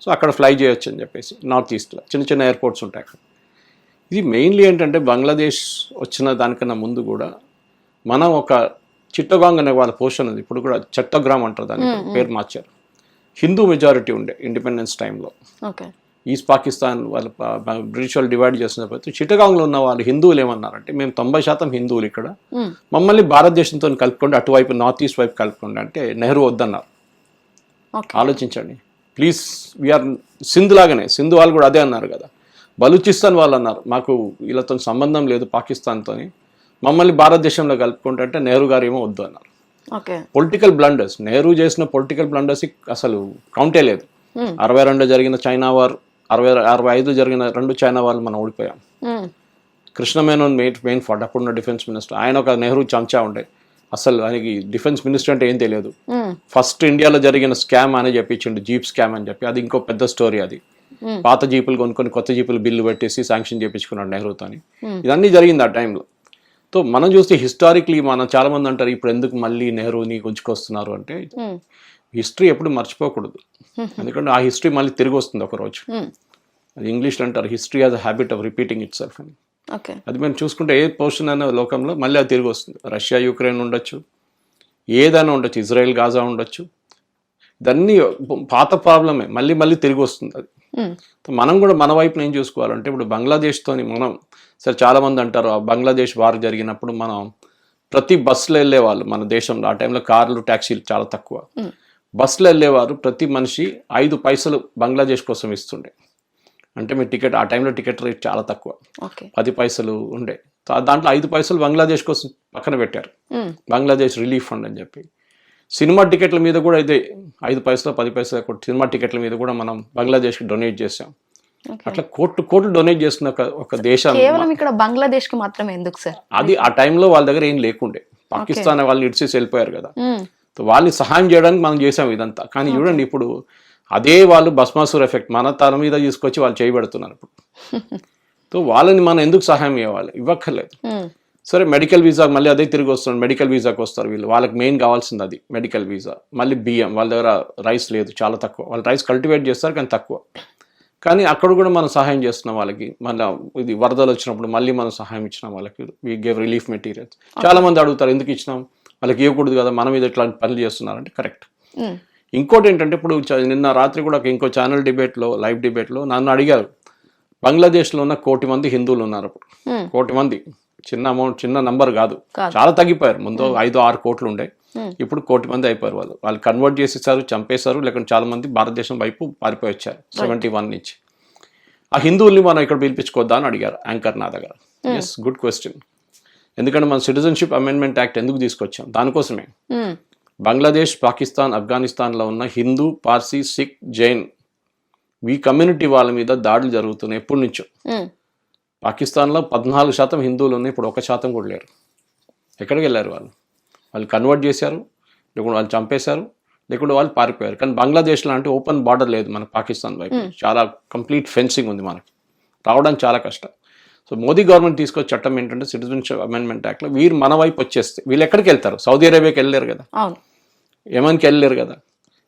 సో అక్కడ ఫ్లై చేయొచ్చు అని చెప్పేసి నార్త్ ఈస్ట్లో చిన్న చిన్న ఎయిర్పోర్ట్స్ ఉంటాయి అక్కడ. ఇది మెయిన్లీ ఏంటంటే బంగ్లాదేశ్ వచ్చిన దానికన్నా ముందు కూడా మనం ఒక చిట్టగాంగ్ అనే వాళ్ళ పోర్షన్ ఉంది, ఇప్పుడు కూడా చట్టగ్రామ్ అంటారు దానికి పేరు మార్చారు. హిందూ మెజారిటీ ఉండే ఇండిపెండెన్స్ టైంలో. ఓకే. ఈస్ట్ పాకిస్తాన్ వాళ్ళు బ్రిటిష్ వాళ్ళు డివైడ్ చేసినప్పుడు చిట్టగాంగ్లో ఉన్న వాళ్ళు హిందువులు ఏమన్నారంటే మేము 90% హిందువులు ఇక్కడ, మమ్మల్ని భారతదేశంతో కలుపుకోండి, అటువైపు నార్త్ ఈస్ట్ వైపు కలుపుకోండి అంటే నెహ్రూ వద్దన్నారు. ఆలోచించండి ప్లీజ్. వీఆర్ సింధ్ లాగానే, సింధు వాళ్ళు కూడా అదే అన్నారు కదా. బలూచిస్తాన్ వాళ్ళు అన్నారు మాకు వీళ్ళతో సంబంధం లేదు పాకిస్తాన్తో, మమ్మల్ని భారతదేశంలో కలుపుకుంటే అంటే నెహ్రూ గారు ఏమో వద్దు అన్నారు. పొలిటికల్ బ్లండర్స్, నెహ్రూ చేసిన పొలిటికల్ బ్లండర్స్ అసలు కౌంటే లేదు. 62 జరిగిన చైనా వార్, 65 జరిగిన 2 చైనా వార్లు మనం ఓడిపోయాం. కృష్ణ మేనన్ మెయిన్ ఫాట్ అప్పుడున్న డిఫెన్స్ మినిస్టర్, ఆయన ఒక నెహ్రూ చంచా ఉండే, అసలు ఆయనకి డిఫెన్స్ మినిస్టర్ అంటే ఏం తెలియదు. ఫస్ట్ ఇండియాలో జరిగిన స్కామ్ అని చెప్పించిండు, జీప్ స్కామ్ అని చెప్పి, అది ఇంకో పెద్ద స్టోరీ. అది పాత జీపులు కొనుక్కొని కొత్త జీపులు బిల్లు పెట్టేసి శాంక్షన్ చేయించుకున్నాడు నెహ్రూతోని. ఇదన్నీ జరిగింది ఆ టైంలో. సో మనం చూస్తే హిస్టారిక్లీ మనం చాలా మంది అంటారు ఇప్పుడు ఎందుకు మళ్ళీ నెహ్రూని గుంజుకొస్తున్నారు అంటే, హిస్టరీ ఎప్పుడు మర్చిపోకూడదు, ఎందుకంటే ఆ హిస్టరీ మళ్ళీ తిరిగి వస్తుంది ఒకరోజు. అది ఇంగ్లీష్లో అంటారు history has a habit of repeating it self అని. అది మేము చూసుకుంటే ఏ పోర్షన్ అయినా లోకంలో మళ్ళీ అది తిరిగి వస్తుంది. రష్యా యుక్రెయిన్ ఉండొచ్చు, ఏదైనా ఉండొచ్చు, ఇజ్రాయెల్ గాజా ఉండొచ్చు, ఇదన్నీ పాత ప్రాబ్లమే, మళ్ళీ మళ్ళీ తిరిగి వస్తుంది అది. మనం కూడా మన వైపు ఏం చూసుకోవాలంటే ఇప్పుడు బంగ్లాదేశ్తోని మనం సరే చాలా మంది అంటారు బంగ్లాదేశ్ వార్ జరిగినప్పుడు మనం ప్రతి బస్సులో వెళ్ళేవాళ్ళు మన దేశంలో, ఆ టైంలో కార్లు ట్యాక్సీలు చాలా తక్కువ, బస్సులో వెళ్ళేవారు ప్రతి మనిషి 5 పైసలు బంగ్లాదేశ్ కోసం ఇస్తుండే. అంటే మీ టికెట్, ఆ టైంలో టికెట్ రేట్ చాలా తక్కువ, 10 పైసలు ఉండే, దాంట్లో 5 పైసలు బంగ్లాదేశ్ కోసం పక్కన పెట్టారు, బంగ్లాదేశ్ రిలీఫ్ ఫండ్ అని చెప్పి. సినిమా టికెట్ల మీద కూడా అయితే 5 పైసలు 10 పైసలు సినిమా టికెట్ల మీద కూడా మనం బంగ్లాదేశ్కి డొనేట్ చేసాం. అట్లా కోట్లు డొనేట్ చేస్తున్న ఒక దేశం కేవలం ఇక్కడ బంగ్లాదేశ్ కి మాత్రమే ఎందుకు సార్? అది ఆ టైంలో వాళ్ళ దగ్గర ఏం లేకుండే, పాకిస్తాన్ వాళ్ళని ఇడిచేసి వెళ్ళిపోయారు కదా, వాళ్ళని సహాయం చేయడానికి మనం చేసాం ఇదంతా. కానీ చూడండి ఇప్పుడు అదే వాళ్ళు భస్మాసుర్ ఎఫెక్ట్ మన తల మీద తీసుకొచ్చి వాళ్ళు చేయబెడుతున్నారు ఇప్పుడు. సో వాళ్ళని మనం ఎందుకు సహాయం ఇవ్వాలి? ఇవ్వక్కర్లేదు. సరే మెడికల్ వీసా మళ్ళీ అదే తిరిగి వస్తుంది, మెడికల్ వీసాకి వస్తారు వీళ్ళు, వాళ్ళకి మెయిన్ కావాల్సింది అది మెడికల్ వీసా. మళ్ళీ బియ్యం, వాళ్ళ దగ్గర రైస్ లేదు, చాలా తక్కువ, వాళ్ళు రైస్ కల్టివేట్ చేస్తారు కానీ తక్కువ. కానీ అక్కడ కూడా మనం సహాయం చేస్తున్నాం వాళ్ళకి. మళ్ళీ ఇది వరదలు వచ్చినప్పుడు మళ్ళీ మనం సహాయం ఇచ్చినాం వాళ్ళకి, వీ గేవ్ రిలీఫ్ మెటీరియల్స్. చాలా మంది అడుగుతారు ఎందుకు ఇచ్చినాం, వాళ్ళకి ఇవ్వకూడదు కదా, మనం ఇది ఇట్లాంటి పనులు చేస్తున్నారంటే కరెక్ట్. ఇంకోటి ఏంటంటే ఇప్పుడు నిన్న రాత్రి కూడా ఇంకో ఛానల్ డిబేట్లో, లైవ్ డిబేట్లో నన్ను అడిగారు, బంగ్లాదేశ్లో ఉన్న 1 కోటి మంది హిందువులు ఉన్నారు అప్పుడు, 1 కోటి మంది, చిన్న అమౌంట్, చిన్న నంబర్ కాదు, చాలా తగ్గిపోయారు. ముందు 5-6 కోట్లు ఉండే, ఇప్పుడు 1 కోటి మంది అయిపోయారు. వాళ్ళు కన్వర్ట్ చేసేసారు, చంపేశారు, లేకుంటే చాలా మంది భారతదేశం వైపు పారిపోయి వచ్చారు 71 నుంచి. ఆ హిందువుల్ని మనం ఇక్కడ పిలిపించుకోద్దా అని అడిగారు యాంకర్ నా దగ్గర. Yes, good question. ఎందుకంటే మన సిటిజన్షిప్ అమెండ్మెంట్ యాక్ట్ ఎందుకు తీసుకొచ్చాం? దానికోసమే. బంగ్లాదేశ్, పాకిస్తాన్, ఆఫ్ఘనిస్తాన్లో ఉన్న హిందూ, పార్సీ, సిక్, జైన్ ఈ కమ్యూనిటీ వాళ్ళ మీద దాడులు జరుగుతున్నాయి ఎప్పటి నుంచో. పాకిస్తాన్లో 14% హిందువులు ఉన్నాయి, ఇప్పుడు 1% కూడా లేరు. ఎక్కడికి వెళ్ళారు వాళ్ళు కన్వర్ట్ చేశారు, లేకుంటే వాళ్ళు చంపేశారు, లేకుంటే వాళ్ళు పారిపోయారు. కానీ బంగ్లాదేశ్లో అంటే ఓపెన్ బార్డర్ లేదు మనకు పాకిస్తాన్ వైపు, చాలా కంప్లీట్ ఫెన్సింగ్ ఉంది, మనకి రావడానికి చాలా కష్టం. సో మోదీ గవర్నమెంట్ తీసుకొచ్చే చట్టం ఏంటంటే సిటిజన్షిప్ అమెండ్మెంట్ యాక్ట్లో వీరు మన వైపు వచ్చేస్తే వీళ్ళు ఎక్కడికి వెళ్తారు? సౌదీ అరేబియాకి వెళ్ళలేరు కదా, యెమెన్కి వెళ్ళలేరు కదా,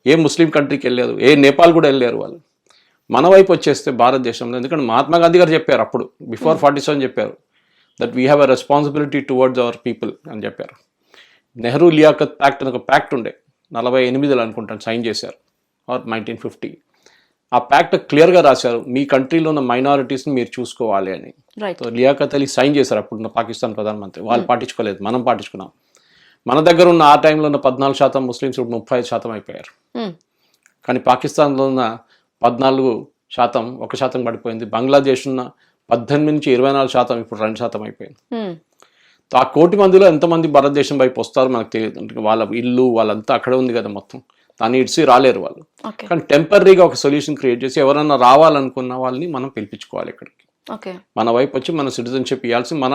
ఏ ముస్లిం కంట్రీకి వెళ్ళలేదు, ఏ నేపాల్ కూడా వెళ్ళలేరు. వాళ్ళు మన వైపు వచ్చేస్తే భారతదేశంలో, ఎందుకంటే మహాత్మా గాంధీ గారు చెప్పారు అప్పుడు బిఫోర్ 47 చెప్పారు that we have a responsibility towards our people అని చెప్పారు. నెహ్రూ లియాఖత్ ప్యాక్ట్ అని ఒక ప్యాక్ట్ ఉండే, 48లో అనుకుంటాను సైన్ చేశారు, ఆర్ 1950. ఆ ప్యాక్ట్ క్లియర్గా రాశారు మీ కంట్రీలో ఉన్న మైనారిటీస్ని మీరు చూసుకోవాలి అని. లియాఖత్ అలీ సైన్ చేశారు అప్పుడున్న పాకిస్తాన్ ప్రధానమంత్రి. వాళ్ళు పాటించుకోలేదు, మనం పాటించుకున్నాం. మన దగ్గర ఉన్న ఆ టైంలో ఉన్న 14% ముస్లిమ్స్ ఇప్పుడు 35% అయిపోయారు. కానీ పాకిస్తాన్లో ఉన్న 14% 1% పడిపోయింది. బంగ్లాదేశ్ ఉన్న 18 నుంచి 24% ఇప్పుడు 2% అయిపోయింది. ఆ 1 కోటి మందిలో ఎంతమంది భారతదేశం వైపు వస్తారో మనకు తెలియదు. వాళ్ళ ఇల్లు వాళ్ళంతా అక్కడే ఉంది కదా మొత్తం, దాన్ని ఇడిసి రాలేరు వాళ్ళు. కానీ టెంపరీగా ఒక సొల్యూషన్ క్రియేట్ చేసి ఎవరన్నా రావాలనుకున్న వాళ్ళని మనం పిలిపించుకోవాలి ఇక్కడికి, మన వైపు వచ్చి మన సిటిజన్షిప్ ఇవ్వాల్సి. మన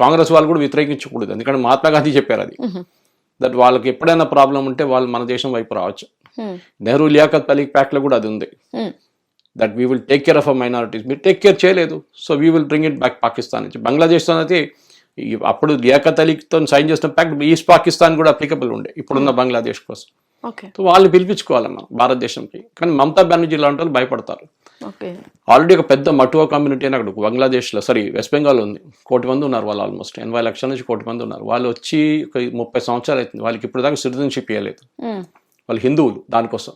కాంగ్రెస్ వాళ్ళు కూడా వ్యతిరేకించకూడదు, ఎందుకంటే మహాత్మా గాంధీ చెప్పారు అది, దట్ వాళ్ళకి ఎప్పుడైనా ప్రాబ్లం ఉంటే వాళ్ళు మన దేశం వైపు రావచ్చు. నెహ్రూ లియాఖత్ అలీ ప్యాక్ట్లో కూడా అది ఉంది, that we will take care of a minorities. మీరు టేక్ కేర్ చేయలేదు, so we will bring it back Pakistan నుంచి. బంగ్లాదేశ్తో అయితే అప్పుడు లియాఖత్ అలీతో సైన్ చేసిన ప్యాక్ట్ ఈస్ట్ పాకిస్తాన్ కూడా అప్లికబుల్ ఉండే ఇప్పుడున్న బంగ్లాదేశ్ కోసం. సో వాళ్ళని పిలిపించుకోవాలి మనం భారతదేశంకి. కానీ మమతా బెనర్జీ లాంటి వాళ్ళు భయపడతారు. ఓకే. ఆల్రెడీ ఒక పెద్ద మటువా కమ్యూనిటీ అని అక్కడ బంగ్లాదేశ్లో వెస్ట్ బెంగాల్ ఉంది. 1 కోటి మంది ఉన్నారు వాళ్ళు. ఆల్మోస్ట్ 80 లక్షల నుంచి 1 కోటి మంది ఉన్నారు. వాళ్ళు వచ్చి ఒక 30 సంవత్సరాలు అవుతుంది. వాళ్ళకి ఇప్పుడు దాకా సిటిజన్షిప్ ఇవ్వలేదు. వాళ్ళు హిందువులు దానికోసం.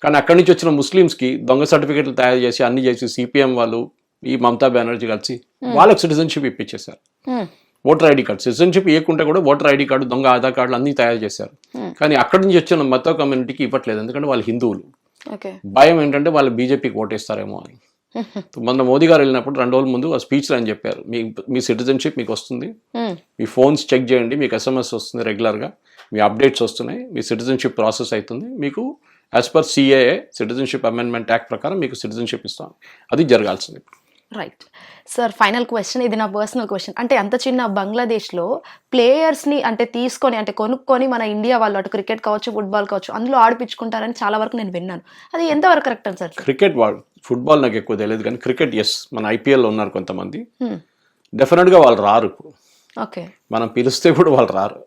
కానీ అక్కడి నుంచి వచ్చిన ముస్లిమ్స్కి దొంగ సర్టిఫికెట్లు తయారు చేసి అన్ని చేసి సిపిఎం వాళ్ళు ఈ మమతా బెనర్జీ కలిసి వాళ్ళకి సిటిజన్షిప్ ఇప్పించేశారు. ఓటర్ ఐడి కార్డు సిటిజన్షిప్ ఇవ్వకుంటే కూడా ఓటర్ ఐడి కార్డు దొంగ ఆధార్ కార్డులు అన్ని తయారు చేశారు. కానీ అక్కడి నుంచి వచ్చిన మత కమ్యూనిటీకి ఇవ్వట్లేదు. ఎందుకంటే వాళ్ళు హిందువులు. భయం ఏంటంటే వాళ్ళు బీజేపీకి ఓటేస్తారేమో అని. మొన్న మోదీ గారు వెళ్ళినప్పుడు 2 రోజుల ముందు ఆ స్పీచ్లో అని చెప్పారు, మీ సిటిజన్షిప్ మీకు వస్తుంది, మీ ఫోన్స్ చెక్ చేయండి, మీకు SMS వస్తుంది రెగ్యులర్గా, మీ అప్డేట్స్ వస్తున్నాయి, మీ సిటిజన్షిప్ ప్రాసెస్ అవుతుంది, మీకు as per CAA citizenship amendment act ప్రకారం మీకు సిటిజన్షిప్ ఇస్తాం. అది జరగాల్సింది. రైట్ సార్, ఫైనల్ క్వశ్చన్, ఇది నా పర్సనల్ క్వశ్చన్. అంటే అంత చిన్న బంగ్లాదేశ్లో ప్లేయర్స్ని అంటే తీసుకొని అంటే కొనుక్కొని మన ఇండియా వాళ్ళు అటు క్రికెట్ కావచ్చు ఫుట్బాల్ కావచ్చు అందులో ఆడిపించుకుంటారని చాలా వరకు నేను విన్నాను. అది ఎంతవరకు కరెక్ట్ అని సార్? క్రికెట్ వాళ్ళు, ఫుట్బాల్ నాకు ఎక్కువ తెలియదు కానీ క్రికెట్ మన IPLలో ఉన్నారు కొంతమంది. డెఫినెట్గా వాళ్ళు రారు. ఇప్పుడు ఓకే, మనం పిలిస్తే కూడా వాళ్ళు రారు.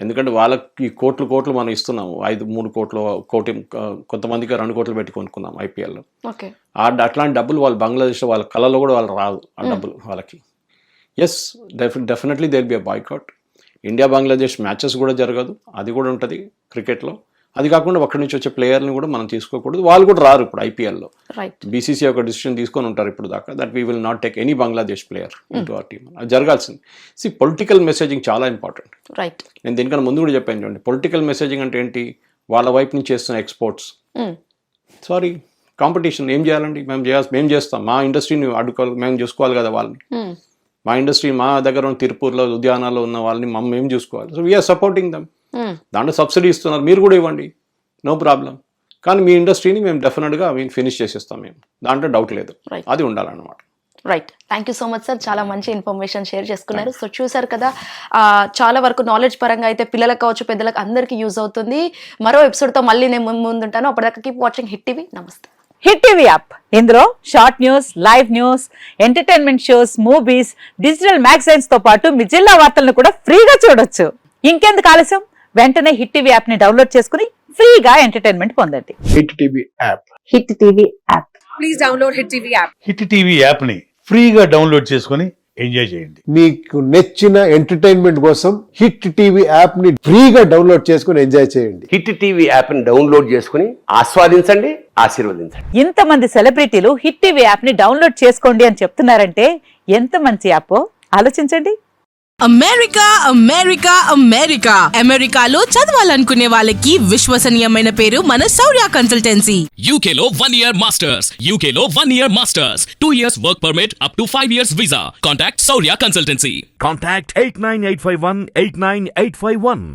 ఎందుకంటే వాళ్ళకి కోట్లు మనం ఇస్తున్నాము. 3 కోట్లు, కోటి, కొంతమందికి 2 కోట్లు పెట్టి కొనుక్కున్నాం IPLలో. అట్లాంటి డబ్బులు వాళ్ళు బంగ్లాదేశ్లో వాళ్ళ కళలో కూడా వాళ్ళు రాదు ఆ డబ్బులు వాళ్ళకి. Yes, definitely there be a boycott. India Bangladesh matches కూడా జరగదు, అది కూడా ఉంటుంది క్రికెట్లో. అది కాకుండా అక్కడి నుంచి వచ్చే ప్లేయర్ని కూడా మనం తీసుకోకూడదు. వాళ్ళు కూడా రారు ఇప్పుడు IPLలో. BCCI ఒక డిసిషన్ తీసుకొని ఉంటారు ఇప్పుడు దాకా, that we will not take any Bangladesh player into our team. అది జరగాల్సింది. పొలిటికల్ మెసేజింగ్ చాలా ఇంపార్టెంట్. నేను దీనికన్నా ముందు కూడా చెప్పాను చూడండి, పొలిటికల్ మెసేజింగ్ అంటే ఏంటి? వాళ్ళ వైపు నుంచి చేస్తున్న ఎక్స్పోర్ట్స్, కాంపిటీషన్ ఏం చేయాలండి? మేము చేస్తాం. మా ఇండస్ట్రీని అడ్డుకోవాలి, మేము చూసుకోవాలి కదా వాళ్ళని. మా ఇండస్ట్రీ, మా దగ్గర ఉన్న తిరుపూర్లో ఉద్యానాల్లో ఉన్న వాళ్ళని మేము చూసుకోవాలి. So we're supporting them. దాంట్లో సబ్సిడీ ఇస్తున్నారు, మీరు కూడా ఇవ్వండి, నో ప్రాబ్లం. కానీ మీ ఇండస్ట్రీని మేము డెఫినెట్గా ఫినిష్ చేసేస్తాం మేము, దాంట్లో డౌట్ లేదు. అది ఉండాలన్నమాట. Right, thank you so much sir, చాలా మంచి ఇన్ఫర్మేషన్ షేర్ చేసుకున్నారు. సో చూసారు కదా, చాలా వరకు నాలెడ్జ్ పరంగా అయితే పిల్లలకు కావచ్చు పెద్దలకు అందరికీ యూజ్ అవుతుంది. మరో ఎపిసోడ్తో మళ్ళీ నేను ముందుంటాను. అప్పటిదాకా కీప్ వాచింగ్ హిట్ టీవీ. నమస్తే. హిట్ టీవీ యాప్, ఇందులో short news, live news, entertainment shows, movies, digital magazines తో పాటు మీ జిల్లా వార్తలను కూడా ఫ్రీగా చూడొచ్చు. ఇంకెందుకు ఆలస్యం, వెంటనే హిట్ టీవీ యాప్ ని డౌన్లోడ్ చేసుకుని ఫ్రీగా ఎంటర్టైన్మెంట్ పొందండి. Hit TV app, hit TV app, please download hit TV app. Hit TV app ని ఫ్రీగా డౌన్లోడ్ చేసుకుని ఎంజాయ్ చేయండి. మీకు నచ్చిన ఎంటర్టైన్మెంట్ కోసం హిట్ టీవీ యాప్ ని ఫ్రీగా డౌన్లోడ్ చేసుకుని ఎంజాయ్ చేయండి. హిట్ టీవీ యాప్ ని డౌన్లోడ్ చేసుకుని ఆస్వాదించండి, ఆశీర్వదించండి. ఇంతమంది సెలబ్రిటీలు హిట్ టీవీ యాప్ ని డౌన్లోడ్ చేసుకోండి అని చెప్తున్నారంటే ఎంత మంచి యాప్ ఆలోచించండి. అమెరికా అమెరికా అమెరికా అమెరికాలో చదవాలనుకునే వాళ్ళకి విశ్వసనీయమైన పేరు మన శౌర్య కన్సల్టెన్సీ. UK లో 1 year masters, UK లో 1 year masters, 2 years work permit up to 5 years visa. Contact Saurya Consultancy. Contact 89851 89851.